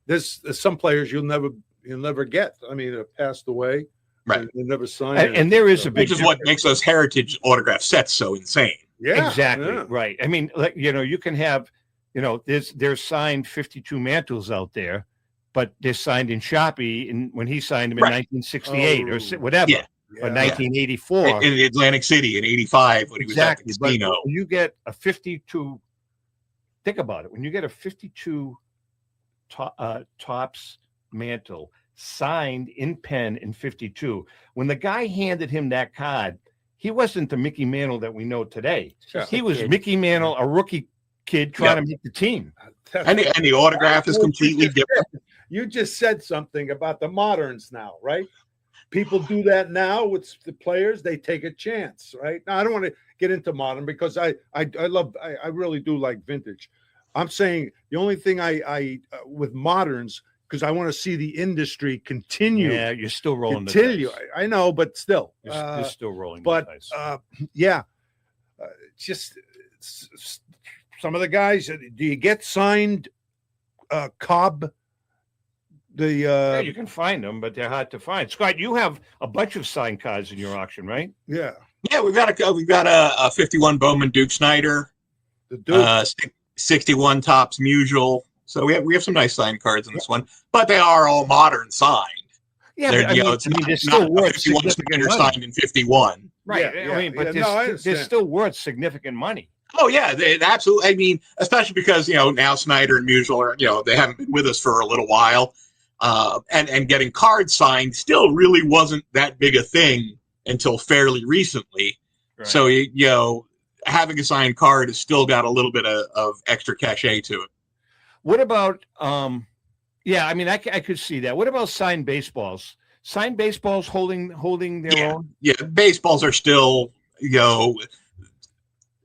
there's some players you'll never get. I mean, passed away, right? They never signed. And there is a big, which is what makes those heritage autograph sets so insane. Yeah, exactly. Yeah. Right. I mean, you can have, there's signed 52 Mantles out there, but they're signed in Sharpie, and when he signed them in 1968 or whatever. Yeah. Or 1984 in Atlantic City in '85 when he was at the But casino. when you get a 52, think about it. When you get a 52 Topps Mantle signed in pen in 52, when the guy handed him that card, he wasn't the Mickey Mantle that we know today. Yeah. He was Mickey Mantle, a rookie kid trying to make the team. And the autograph is completely different. You just said something about the moderns now, right? People do that now with the players. They take a chance, right? Now, I don't want to get into modern because I really do like vintage. I'm saying the only thing I with moderns, because I want to see the industry continue. Yeah, you're still rolling continue. the dice. I know, but still. You're still rolling but, the dice. Just some of the guys, do you get signed Cobb? Yeah, you can find them, but they're hard to find. Scott, you have a bunch of signed cards in your auction, right? Yeah. Yeah, we've got a 51 Bowman Duke Snyder, the Duke. 61 Topps Musial. So we have some nice signed cards in this one, but they are all modern signed. Yeah, it's they're still worth 51 Snyder signed in 51. Right. Yeah, they're still worth significant money. Oh yeah, they absolutely. I mean, especially because now Snyder and Musial are they haven't been with us for a little while. And getting cards signed still really wasn't that big a thing until fairly recently. Right. So, having a signed card has still got a little bit of extra cachet to it. What about, I could see that. What about signed baseballs? Signed baseballs holding their own? Yeah, baseballs are still,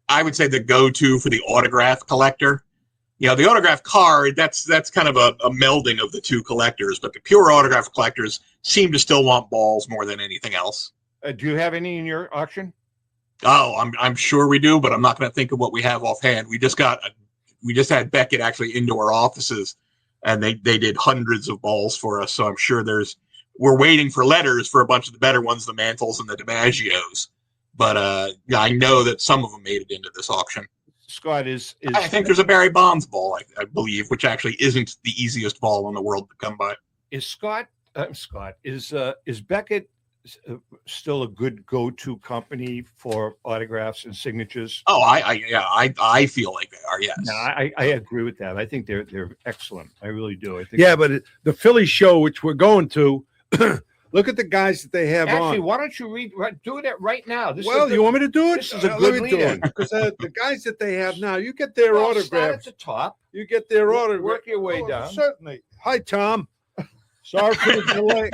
I would say the go-to for the autograph collector. The autograph card, that's kind of a melding of the two collectors, but the pure autograph collectors seem to still want balls more than anything else. Do you have any in your auction? Oh, I'm sure we do, but I'm not going to think of what we have offhand. We just had Beckett actually into our offices, and they did hundreds of balls for us. So I'm sure we're waiting for letters for a bunch of the better ones, the Mantles and the DiMaggios. But I know that some of them made it into this auction. Scott is I think there's a Barry Bonds ball, I believe, which actually isn't the easiest ball in the world to come by. Is Beckett still a good go-to company for autographs and signatures? Oh, I feel like they are. Yes. No, I agree with that. I think they're excellent. I really do. I think. Yeah, but the Philly show, which we're going to, look at the guys that they have on. Actually, why don't you do it right now? You want me to do it? This is a good lead-in. Because the guys that they have now, you get their autographs. Start at the top. You get their autograph. Work your way down. Certainly. Hi, Tom. Sorry for the delay.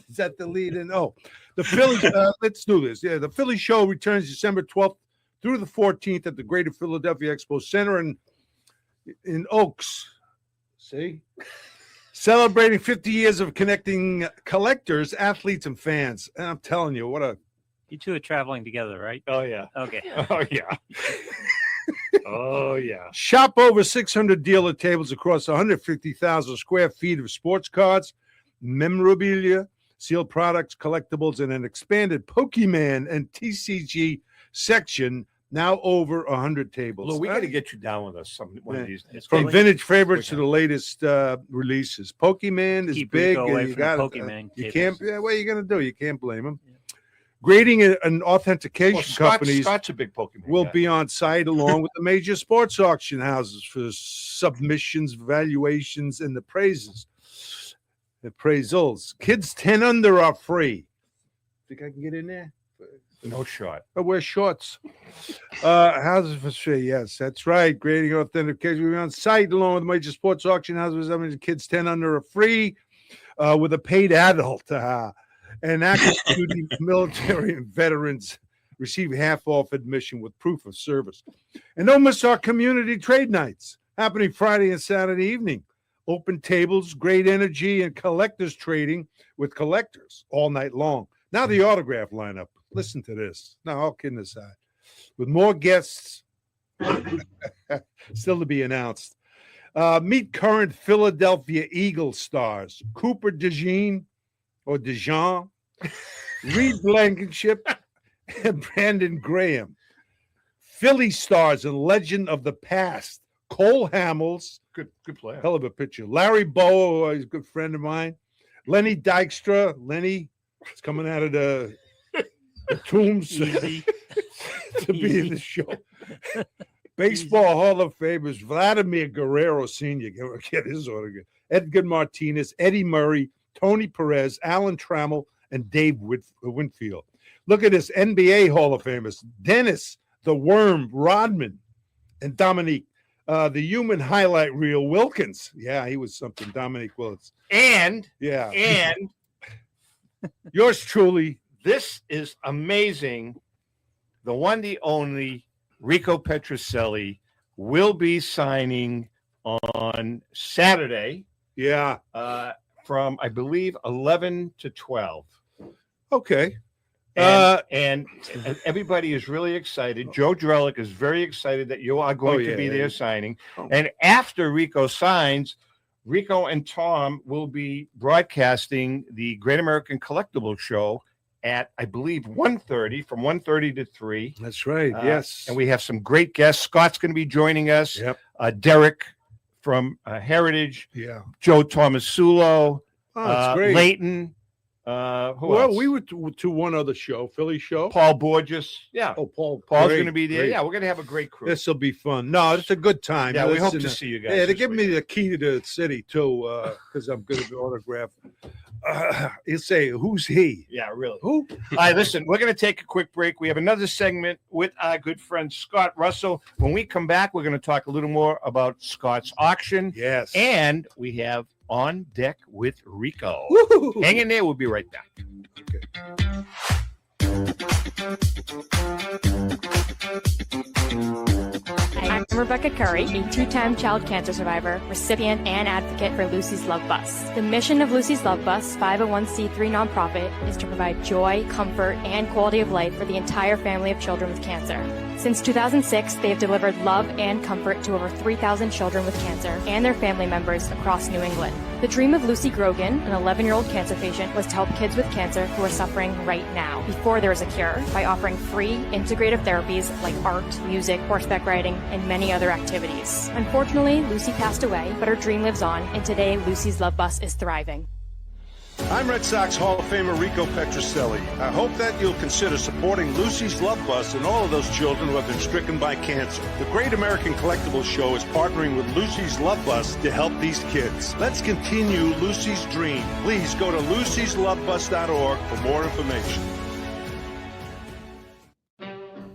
Is that the lead-in? Oh, the Philly. Let's do this. Yeah, the Philly show returns December 12th through the 14th at the Greater Philadelphia Expo Center in Oaks. See? Celebrating 50 years of connecting collectors, athletes, and fans. And I'm telling you, you two are traveling together, right? Oh, yeah. Okay. Oh, yeah. Oh, yeah. Shop over 600 dealer tables across 150,000 square feet of sports cards, memorabilia, sealed products, collectibles, and an expanded Pokemon and TCG section Now over 100 tables. Lou, we got to get you down with us one of these days. From vintage favorites to the latest releases. Pokemon is Keep big. Rico away You from got the it. Pokemon You cables. can't. Yeah, what are you going to do? You can't blame him. Grading and authentication companies Scott's a big Pokemon will guy. be on site along with the major sports auction houses for submissions, valuations, and appraisals. Kids 10 under are free. Think I can get in there? No shot. I wear shorts. Houses for free. Yes, that's right. Grading authentication will be on site along with the major sports auction houses. I mean, kids 10 under are free with a paid adult. And active duty military and veterans receive half off admission with proof of service. And don't miss our community trade nights happening Friday and Saturday evening. Open tables, great energy, and collectors trading with collectors all night long. Now the autograph lineup. Listen to this. Now, all kidding aside, with more guests still to be announced. Meet current Philadelphia Eagles stars Cooper DeJean, Reed Blankenship, and Brandon Graham. Philly stars and legend of the past, Cole Hamels, Good player. hell of a pitcher. Larry Bowe, he's a good friend of mine. Lenny Dykstra. Lenny is coming out of the tombs to be in the show. Baseball Hall of Famers, Vladimir Guerrero Sr., get his autograph. Edgar Martinez, Eddie Murray, Tony Perez, Alan Trammell, and Dave Winfield. Look at this NBA Hall of Famers, Dennis the Worm Rodman, and Dominique, the human highlight reel Wilkins. Yeah, he was something, Dominique Wilkins. And Yours truly. This is amazing. The one, the only, Rico Petrocelli will be signing on Saturday. Yeah. From, I believe, 11 to 12. Okay. And everybody is really excited. Joe Drellick is very excited that you are going to be there signing. And after Rico signs, Rico and Tom will be broadcasting the Great American Collectible Show at, I believe, 1:30, from 1:30 to 3. That's right. Yes. And we have some great guests. Scott's going to be joining us. Yep. Derek from Heritage. Yeah. Joe Tomasulo. Oh, that's great. Leighton. Who else? We were to one other show, Philly show. Paul Borges. Yeah. Oh, Paul's going to be there. Yeah, we're going to have a great crew. This will be fun. No, it's a good time. Yeah, we hope to see you guys. Yeah, they give me the key to the city, too, because I'm good at the autograph. He'll say, who's he? Yeah, really. Who? All right, listen, we're going to take a quick break. We have another segment with our good friend Scott Russell. When we come back, we're going to talk a little more about Scott's auction. Yes. And we have On Deck with Rico. Woo-hoo. Hang in there. We'll be right back. I'm Rebecca Curry, a two-time child cancer survivor, recipient, and advocate for Lucy's Love Bus. The mission of Lucy's Love Bus, 501c3 nonprofit, is to provide joy, comfort, and quality of life for the entire family of children with cancer. Since 2006, they have delivered love and comfort to over 3,000 children with cancer and their family members across New England. The dream of Lucy Grogan, an 11-year-old cancer patient, was to help kids with cancer who are suffering right now, before there is a cure, by offering free, integrative therapies like art, music, horseback riding, and many other activities. Unfortunately, Lucy passed away, but her dream lives on, and today Lucy's Love Bus is thriving. I'm Red Sox Hall of Famer Rico Petrocelli. I hope that you'll consider supporting Lucy's Love Bus and all of those children who have been stricken by cancer. The Great American Collectibles Show is partnering with Lucy's Love Bus to help these kids. Let's continue Lucy's dream. Please go to lucyslovebus.org for more information.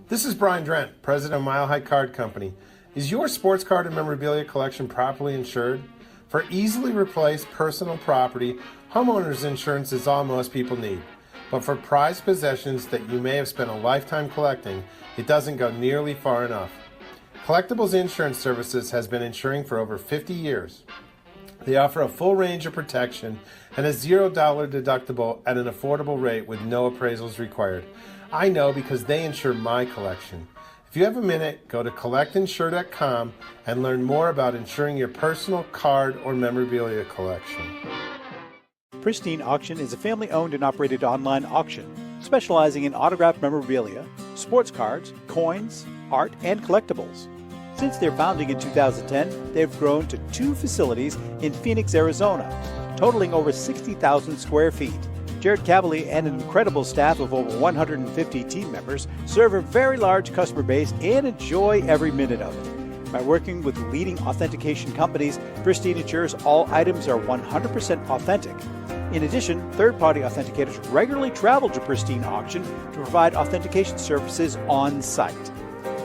This is Brian Drent, president of Mile High Card Company. Is your sports card and memorabilia collection properly insured? For easily replaced personal property, homeowners insurance is all most people need. But for prized possessions that you may have spent a lifetime collecting, it doesn't go nearly far enough. Collectibles Insurance Services has been insuring for over 50 years. They offer a full range of protection and a $0 deductible at an affordable rate with no appraisals required. I know because they insure my collection. If you have a minute, go to collectinsure.com and learn more about insuring your personal card or memorabilia collection. Pristine Auction is a family-owned and operated online auction specializing in autographed memorabilia, sports cards, coins, art, and collectibles. Since their founding in 2010, they've grown to 2 facilities in Phoenix, Arizona, totaling over 60,000 square feet. Jared Cavalier and an incredible staff of over 150 team members serve a very large customer base and enjoy every minute of it. By working with leading authentication companies, Pristine ensures all items are 100% authentic. In addition, third-party authenticators regularly travel to Pristine Auction to provide authentication services on site.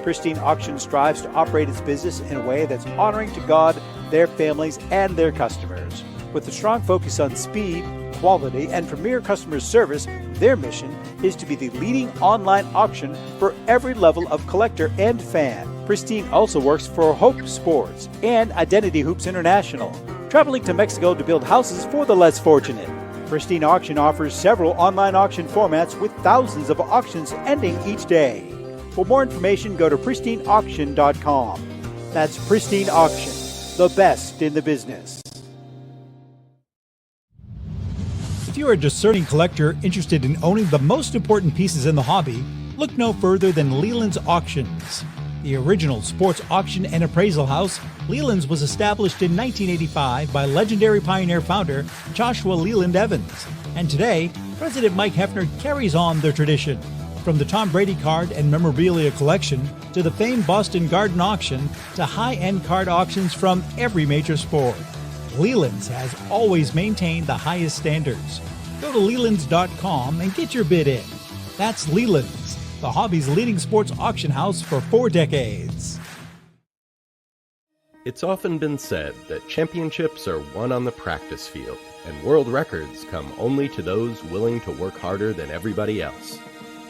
Pristine Auction strives to operate its business in a way that's honoring to God, their families, and their customers. With a strong focus on speed, quality, and premier customer service, their mission is to be the leading online auction for every level of collector and fan. Pristine also works for Hope Sports and Identity Hoops International, traveling to Mexico to build houses for the less fortunate. Pristine Auction offers several online auction formats with thousands of auctions ending each day. For more information, go to pristineauction.com. That's Pristine Auction, the best in the business. If you're a discerning collector interested in owning the most important pieces in the hobby, look no further than Leland's Auctions. The original sports auction and appraisal house, Leland's was established in 1985 by legendary Pioneer founder Joshua Leland Evans. And today, President Mike Hefner carries on their tradition. From the Tom Brady card and memorabilia collection to the famed Boston Garden auction to high-end card auctions from every major sport, Leland's has always maintained the highest standards. Go to Lelands.com and get your bid in. That's Leland's, the hobby's leading sports auction house for 4 decades. It's often been said that championships are won on the practice field, and world records come only to those willing to work harder than everybody else.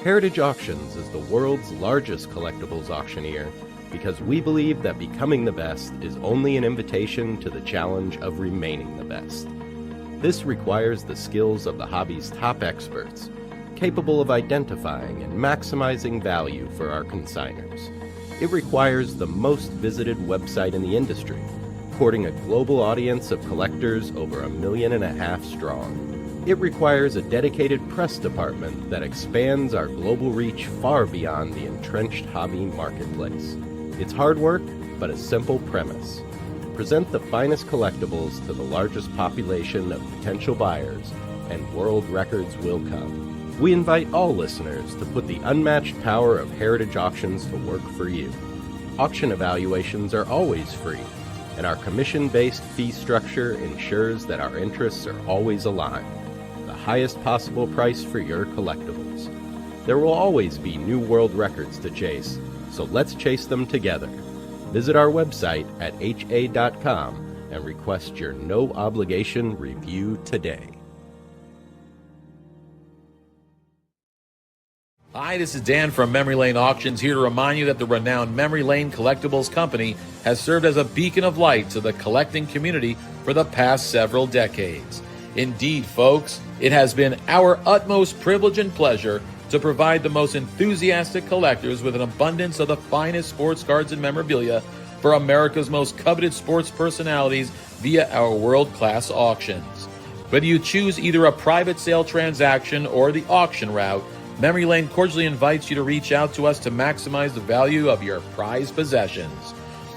Heritage Auctions is the world's largest collectibles auctioneer because we believe that becoming the best is only an invitation to the challenge of remaining the best. This requires the skills of the hobby's top experts, capable of identifying and maximizing value for our consigners. It requires the most visited website in the industry, courting a global audience of collectors over 1.5 million strong. It requires a dedicated press department that expands our global reach far beyond the entrenched hobby marketplace. It's hard work, but a simple premise. Present the finest collectibles to the largest population of potential buyers, and world records will come. We invite all listeners to put the unmatched power of Heritage Auctions to work for you. Auction evaluations are always free, and our commission-based fee structure ensures that our interests are always aligned. The highest possible price for your collectibles. There will always be new world records to chase, so let's chase them together. Visit our website at ha.com and request your no-obligation review today. Hi, this is Dan from Memory Lane Auctions, here to remind you that the renowned Memory Lane Collectibles Company has served as a beacon of light to the collecting community for the past several decades. Indeed, folks, it has been our utmost privilege and pleasure to provide the most enthusiastic collectors with an abundance of the finest sports cards and memorabilia for America's most coveted sports personalities via our world-class auctions. Whether you choose either a private sale transaction or the auction route, Memory Lane cordially invites you to reach out to us to maximize the value of your prized possessions.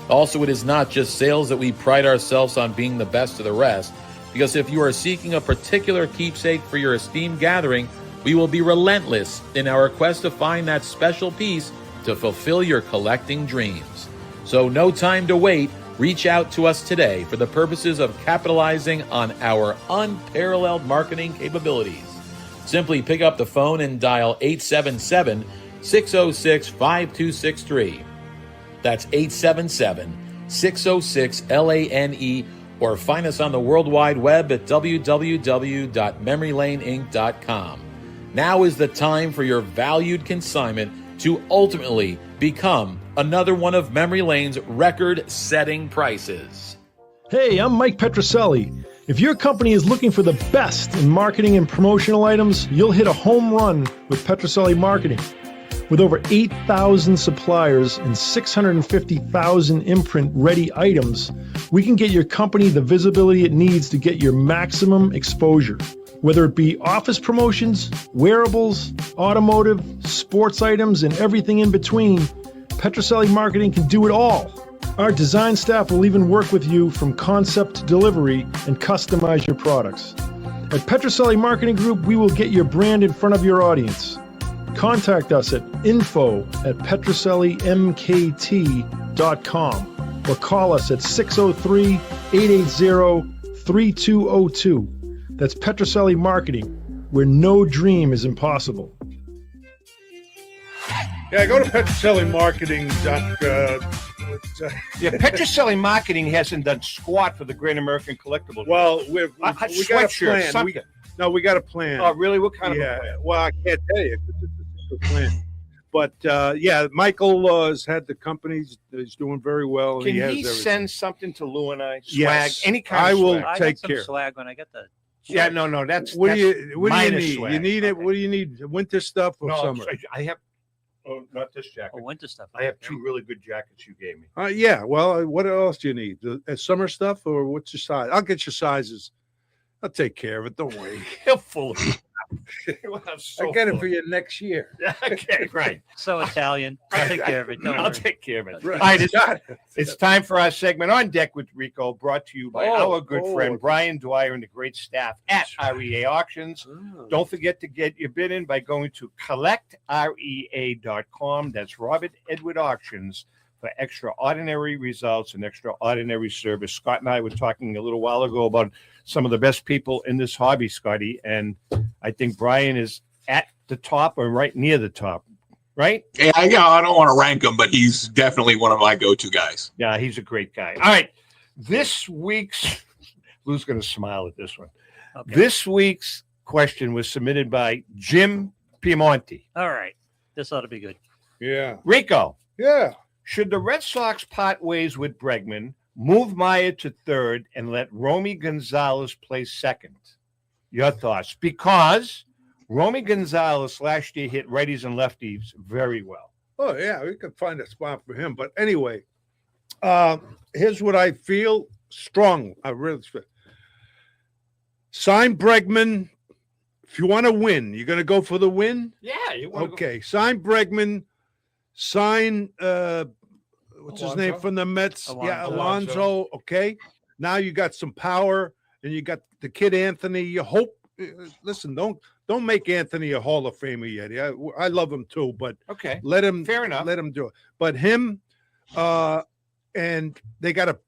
Also, it is not just sales that we pride ourselves on being the best of the rest, because if you are seeking a particular keepsake for your esteemed gathering, we will be relentless in our quest to find that special piece to fulfill your collecting dreams. So no time to wait. Reach out to us today for the purposes of capitalizing on our unparalleled marketing capabilities. Simply pick up the phone and dial 877-606-5263. That's 877-606-LANE, or find us on the World Wide Web at www.memorylaneinc.com. Now is the time for your valued consignment to ultimately become another one of Memory Lane's record-setting prices. Hey, I'm Mike Petroselli. If your company is looking for the best in marketing and promotional items, you'll hit a home run with Petroselli Marketing. With over 8,000 suppliers and 650,000 imprint-ready items, we can get your company the visibility it needs to get your maximum exposure. Whether it be office promotions, wearables, automotive, sports items, and everything in between, Petroselli Marketing can do it all. Our design staff will even work with you from concept to delivery and customize your products. At Petroselli Marketing Group, we will get your brand in front of your audience. Contact us at info@petrosellimkt.com or call us at 603-880-3202. That's Petroselli Marketing, where no dream is impossible. Yeah, go to Petroselli Yeah, Petroselli Marketing hasn't done squat for the Great American Collectible. Well, we got a plan. We got a plan. Oh, really? What kind of a plan? Well, I can't tell you because it's a plan. But Michael has had the company. He's doing very well. Can and he send something to Lou and I? Swag, yes, any kind I of will swag. I take got care. some swag when I get the. Yeah, no, that's what do you minor need? swag. You need it. What do you need? Winter stuff or No, summer? I have. Oh, not this jacket. Oh, winter stuff. I have two really good jackets you gave me. Yeah. Well, what else do you need? The summer stuff or what's your size? I'll get your sizes. I'll take care of it. Don't worry. You're full of I get it for you next year. Okay, right. So Italian. I'll take care of it. Don't I'll worry. take care of it. Right. All right, it's time for our segment On Deck with Rico, brought to you by our good friend Brian Dwyer and the great staff at REA Auctions. Don't forget to get your bid in by going to collectrea.com. That's Robert Edward Auctions for extraordinary results and extraordinary service. Scott and I were talking a little while ago about some of the best people in this hobby, Scotty, and I think Brian is at the top or right near the top, right? Yeah, I don't want to rank him, but he's definitely one of my go-to guys. Yeah, he's a great guy. All right, this week's Lou's going to smile at this one. Okay. This week's question was submitted by Jim Piemonte. All right, this ought to be good. Yeah, Rico. Yeah. Should the Red Sox part ways with Bregman, move Meyer to third, and let Romy Gonzalez play second? Your thoughts? Because Romy Gonzalez last year hit righties and lefties very well. Oh, yeah, we could find a spot for him. But anyway, here's what I feel strong. I really feel. Sign Bregman. If you want to win, you're going to go for the win? Yeah. You want okay, sign Bregman. Sign what's his name from the Mets? Alonso. Okay. Now you got some power and you got the kid Anthony. You hope listen, don't make Anthony a Hall of Famer yet. Yeah, I love him too, but okay. Let him fair enough. Let him do it. But him and they have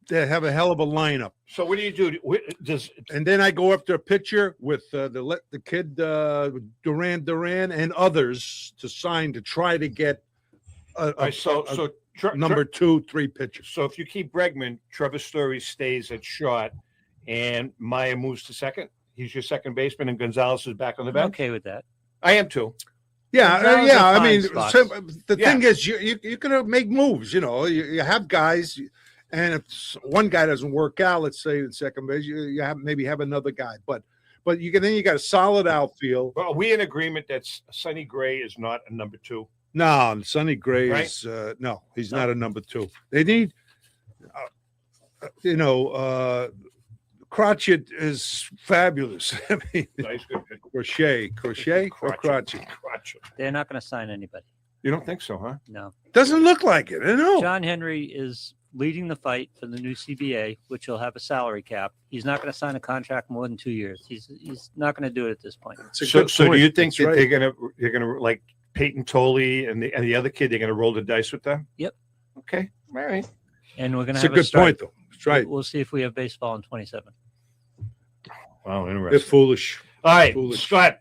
a hell of a lineup. So what do you do? And then I go after a pitcher with the kid Duran and others to sign to try to get number 2-3 pitchers. So if you keep Bregman, Trevor Story stays at short, and Meyer moves to second. He's your second baseman, and Gonzalez is back on the bench. Okay with that. I am too. Yeah, I mean, the thing is, you're gonna make moves. You know, you have guys, and if one guy doesn't work out, let's say in second base, you maybe have another guy, but you got a solid outfield. Well, are we in agreement that Sonny Gray is not a number 2? No, Sonny Gray Right? is no, he's not a number 2. They need, Crotchet is fabulous. I mean, nice, good. Crochet or Crotchet. They're not going to sign anybody. You don't think so, huh? No. Doesn't look like it. I know. John Henry is leading the fight for the new CBA, which will have a salary cap. He's not going to sign a contract more than 2 years. He's not going to do it at this point. So do you think that they're gonna like Peyton Tolley and the other kid, they're gonna roll the dice with them? Yep. Okay. All right. And we're going to It's a have good strike. point, though. That's right. We'll see if we have baseball in 27. Wow, interesting. They're foolish. All right, Foolish. Scott.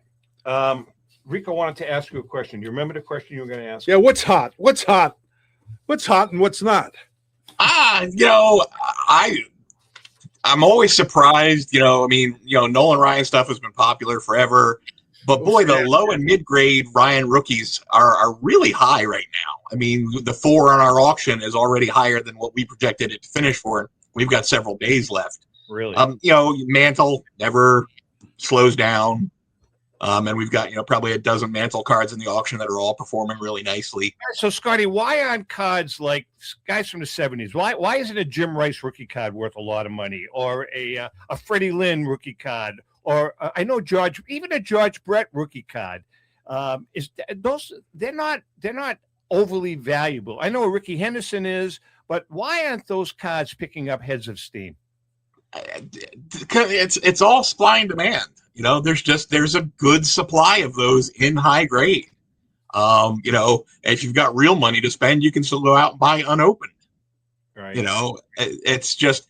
Rico wanted to ask you a question. You remember the question you were going to ask? Yeah, what's hot? What's hot? What's hot and what's not? I'm always surprised. Nolan Ryan stuff has been popular forever, but boy, the low and mid grade Ryan rookies are really high right now. I mean, the 4 on our auction is already higher than what we projected it to finish for. We've got several days left. Really? Mantle never slows down. And we've got, probably a dozen Mantle cards in the auction that are all performing really nicely. So, Scotty, why aren't cards like guys from the 70s? Why isn't a Jim Rice rookie card worth a lot of money, or a Freddie Lynn rookie card, or I know even a George Brett rookie card? They're not overly valuable? I know Ricky Henderson is, but why aren't those cards picking up heads of steam? It's all supply and demand. There's a good supply of those in high grade. If you've got real money to spend, you can still go out and buy unopened. Right. It's just,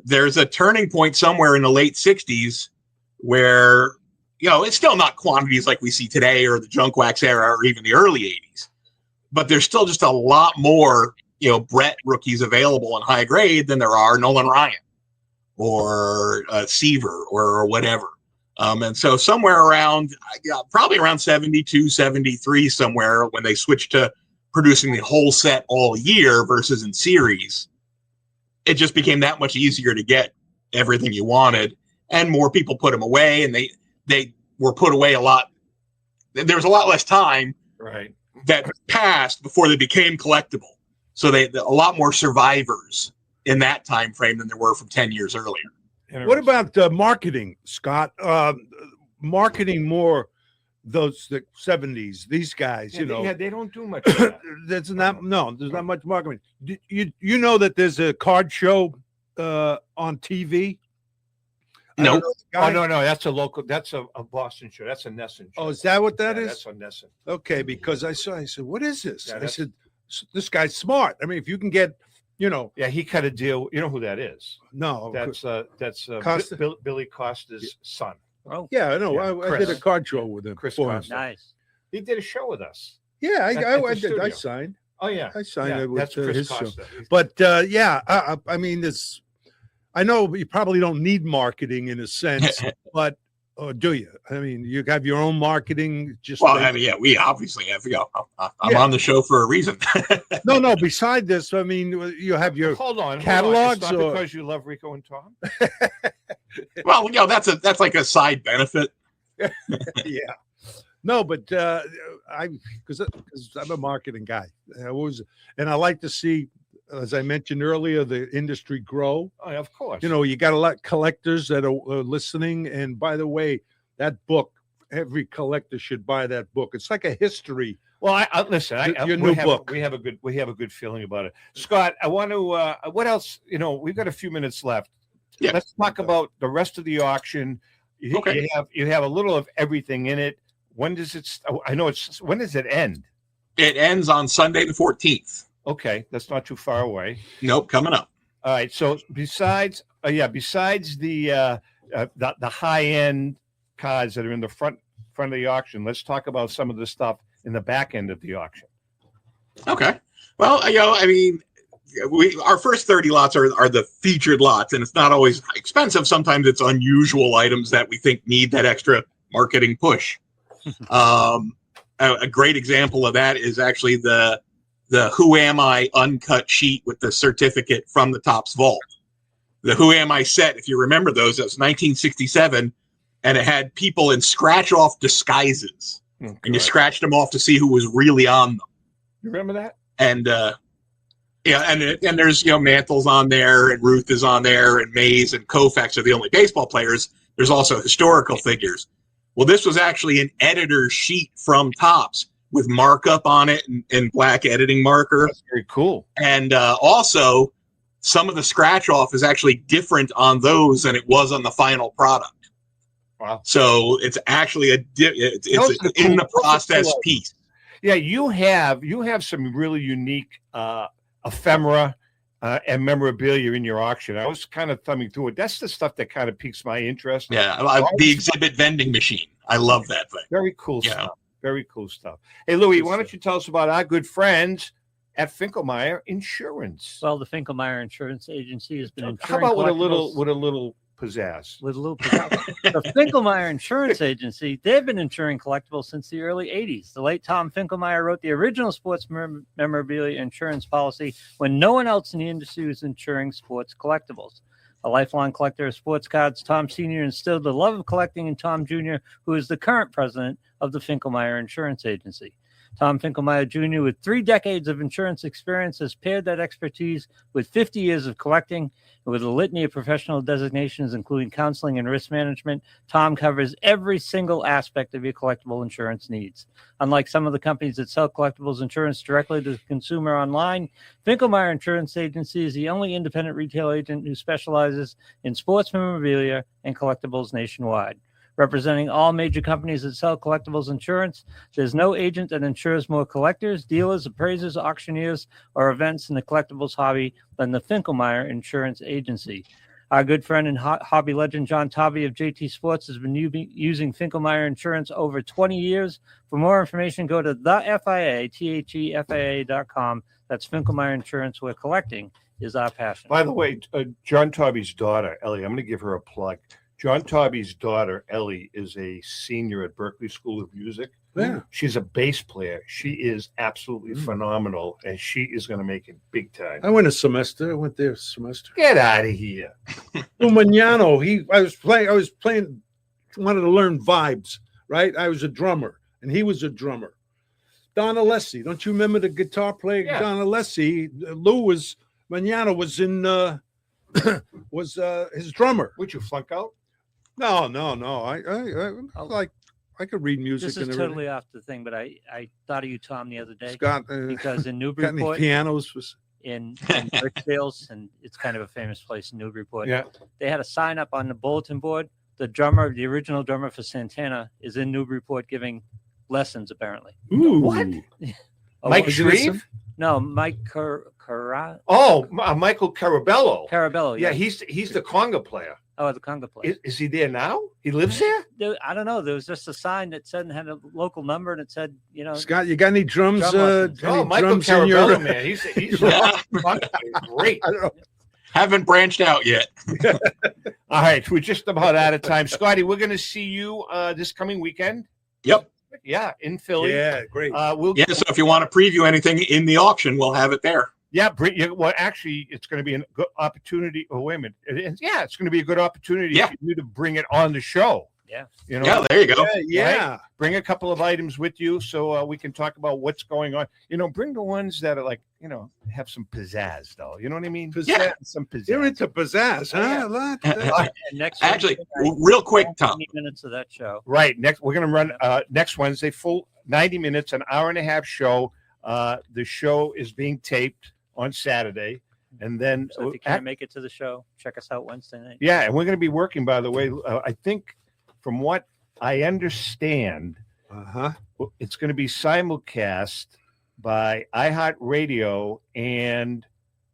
there's a turning point somewhere in the late 60s where, it's still not quantities like we see today or the junk wax era or even the early 80s, but there's still just a lot more, Brett rookies available in high grade than there are Nolan Ryan or Seaver or whatever. And so somewhere around, probably around 72, 73, somewhere when they switched to producing the whole set all year versus in series, it just became that much easier to get everything you wanted, and more people put them away, and they were put away a lot. There was a lot less time right that passed before they became collectible. So a lot more survivors in that time frame than there were from 10 years earlier. What about marketing, Scott? Marketing more the 70s, these guys, they don't do much of that. There's not much marketing. You know that there's a card show on TV? No. No. That's a local. That's a Boston show. That's a Nesson show. Oh, is that what that is? That's on Nesson. Okay, because I said, what is this? Yeah, I said, this guy's smart. I mean, if you can get, Yeah, he cut a deal. You know who that is? No. That's Costa? Billy Costa's son. Oh, yeah, I know. Yeah, I did a card show with him. Chris for him. Costa. nice. He did a show with us. Yeah, At the I did. I studio. signed. Oh yeah, I signed it with that's Chris his show. Costa. But I mean, this. I know you probably don't need marketing in a sense, but do you? I mean, you have your own marketing. We obviously have. I'm on the show for a reason. No. Beside this, I mean, you have your catalogs. It's not because you love Rico and Tom. Well, that's like a side benefit. Yeah. No, but because I'm a marketing guy, and I like to see, as I mentioned earlier, the industry grow. Oh, of course. You got a lot of collectors that are listening. And by the way, that book, every collector should buy that book. It's like a history. Well, listen. Your new book. We have a good feeling about it. Scott, I want to. What else? We've got a few minutes left. Yeah. Let's talk about the rest of the auction. Okay. You have a little of everything in it. When does it? When does it end? It ends on Sunday the 14th. Okay, that's not too far away. Nope, coming up. All right. So besides the high end cards that are in the front of the auction, let's talk about some of the stuff in the back end of the auction. Okay. Well, our first 30 lots are the featured lots, and it's not always expensive. Sometimes it's unusual items that we think need that extra marketing push. A great example of that is actually the Who Am I uncut sheet with the certificate from the Topps vault. The Who Am I set, if you remember those, it was 1967, and it had people in scratch-off disguises. Oh, and you scratched them off to see who was really on them. You remember that? And and there's Mantle's on there, and Ruth is on there, and Mays and Koufax are the only baseball players. There's also historical figures. Well, this was actually an editor's sheet from Topps with markup on it and black editing marker. That's very cool. And also, some of the scratch off is actually different on those than it was on the final product. Wow! So it's actually it's in the process piece. Yeah, you have some really unique ephemera and memorabilia in your auction. I was kind of thumbing through it. That's the stuff that kind of piques my interest. Yeah, the exhibit vending machine. I love that thing. Very cool stuff. Very cool stuff. Hey, Louis, why don't you tell us about our good friends at Finkelmeyer Insurance? Well, the Finkelmeyer Insurance Agency has been How insuring about with a collectibles- little pizzazz? With a little pizzazz. The Finkelmeyer Insurance Agency, they've been insuring collectibles since the early 80s. The late Tom Finkelmeyer wrote the original sports memorabilia insurance policy when no one else in the industry was insuring sports collectibles. A lifelong collector of sports cards, Tom Sr. instilled the love of collecting in Tom Jr., who is the current president of the Finkelmeyer Insurance Agency. Tom Finkelmeyer Jr., with 3 decades of insurance experience, has paired that expertise with 50 years of collecting. And with a litany of professional designations, including counseling and risk management, Tom covers every single aspect of your collectible insurance needs. Unlike some of the companies that sell collectibles insurance directly to the consumer online, Finkelmeyer Insurance Agency is the only independent retail agent who specializes in sports memorabilia and collectibles nationwide. Representing all major companies that sell collectibles insurance, there's no agent that insures more collectors, dealers, appraisers, auctioneers, or events in the collectibles hobby than the Finkelmeyer Insurance Agency. Our good friend and hobby legend John Tobby of JT Sports has been using Finkelmeyer Insurance over 20 years. For more information, go to thefia.com. That's Finkelmeyer Insurance, where collecting is our passion. By the way, John Tobby's daughter, Ellie, I'm going to give her a plug. John Tobby's daughter, Ellie, is a senior at Berkeley School of Music. Yeah. She's a bass player. She is absolutely phenomenal, and she is going to make it big time. I went a semester. I went there a semester. Get out of here. Magnano, I was playing, wanted to learn vibes, right? I was a drummer, and he was a drummer. Don Alessi, don't you remember the guitar player? Yeah. Don Alessi, Magnano was in, was his drummer. Would you flunk out? No. I could read music. This is and totally off the thing, but I thought of you, Tom, the other day. Scott, because in got any Newburyport, pianos? in Richfields, and it's kind of a famous place in Newburyport. Yeah. They had a sign up on the bulletin board. The original drummer for Santana, is in Newburyport giving lessons, apparently. Ooh. What? Mike Shreve? No, Mike Michael Carabello. Carabello, Yeah, he's the conga player. Oh, the conga player. Is he there now? He lives there? I don't know. There was just a sign that said, had a local number, and it said, Scott, you got any drums? Michael Carabello, man. He's great. Haven't branched out yet. All right, we're just about out of time. Scotty, we're going to see you this coming weekend. Yep. Yeah, in Philly. Yeah, great. So if you want to preview anything in the auction, we'll have it there. Yeah, well, actually, it's going to be a good opportunity. Oh, wait a minute. It's going to be a good opportunity for you to bring it on the show. Yeah. Yeah, there you go. Yeah. Right? Bring a couple of items with you so we can talk about what's going on. Bring the ones that are have some pizzazz, though. You know what I mean? Pizzazz. Some pizzazz. You're into pizzazz, huh? Actually, real quick, Tom. 90 minutes of that show. Right. We're going to run next Wednesday, full 90 minutes, an hour and a half show. The show is being taped on Saturday, and then So if you can't make it to the show, check us out Wednesday night. Yeah, and we're going to be working, by the way. I think from what I understand, it's going to be simulcast by iHeartRadio and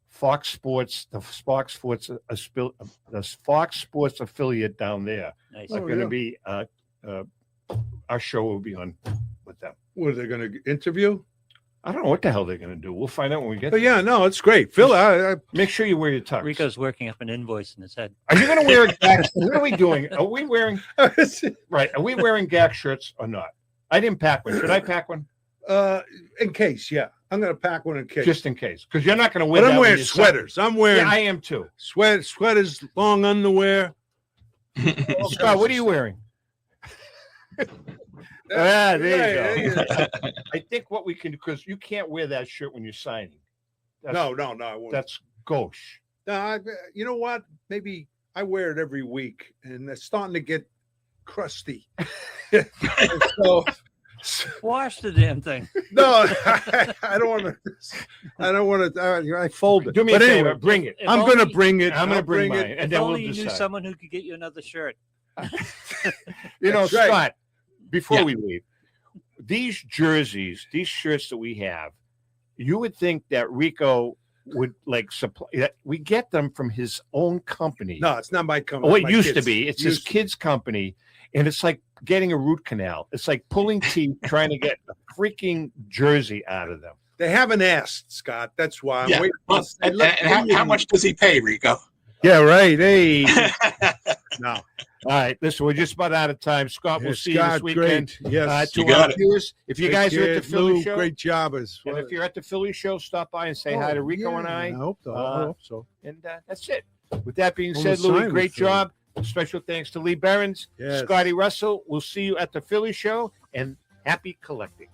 Fox Sports, the Fox Sports affiliate down there. Nice. Are going to be our show will be on with them. What are they going to interview? I don't know what the hell they're going to do. We'll find out when we get there. Yeah, no, it's great. Phil, make sure you wear your tux. Rico's working up an invoice in his head. Are you going to wear a GAC? What are we doing? Are we wearing right? Are we wearing GAC shirts or not? I didn't pack one. Should I pack one? In case, yeah. I'm going to pack one in case. Just in case. Because you're not going to wear But I'm wearing sweaters. I'm wearing. Yeah, I am too. Sweaters, long underwear. Scott, what are you wearing? There you go. I think what we can do, because you can't wear that shirt when you're signing. No, I won't. That's gauche. No, you know what? Maybe I wear it every week, and it's starting to get crusty. So wash the damn thing. No, I don't want to. I don't want to. I fold it. Do me a favor. Bring it. I'm going to bring it. I'm going to bring mine, If and then only we'll you decide. knew someone who could get you another shirt. Scott. Right. Before we leave, these jerseys, these shirts that we have, you would think that Rico would supply. We get them from his own company. No, it's not my company. Oh, it used to be. It's his kids' company, and it's like getting a root canal. It's like pulling teeth trying to get a freaking jersey out of them. They haven't asked, Scott. That's why I'm waiting. And how much does he pay, Rico? Yeah, right. Hey. No. All right, listen, we're just about out of time. Scott, we'll see you this weekend. Great. Yes, to our viewers, if you guys are at the Philly Lou, show, great job. And if you're at the Philly show, stop by and say hi to Rico and I. I hope so. And that's it. With that being Well, said, we'll Louis, sign great with Philly. job. Special thanks to Lee Behrens, Yes. Scotty Russell. We'll see you at the Philly show, and happy collecting.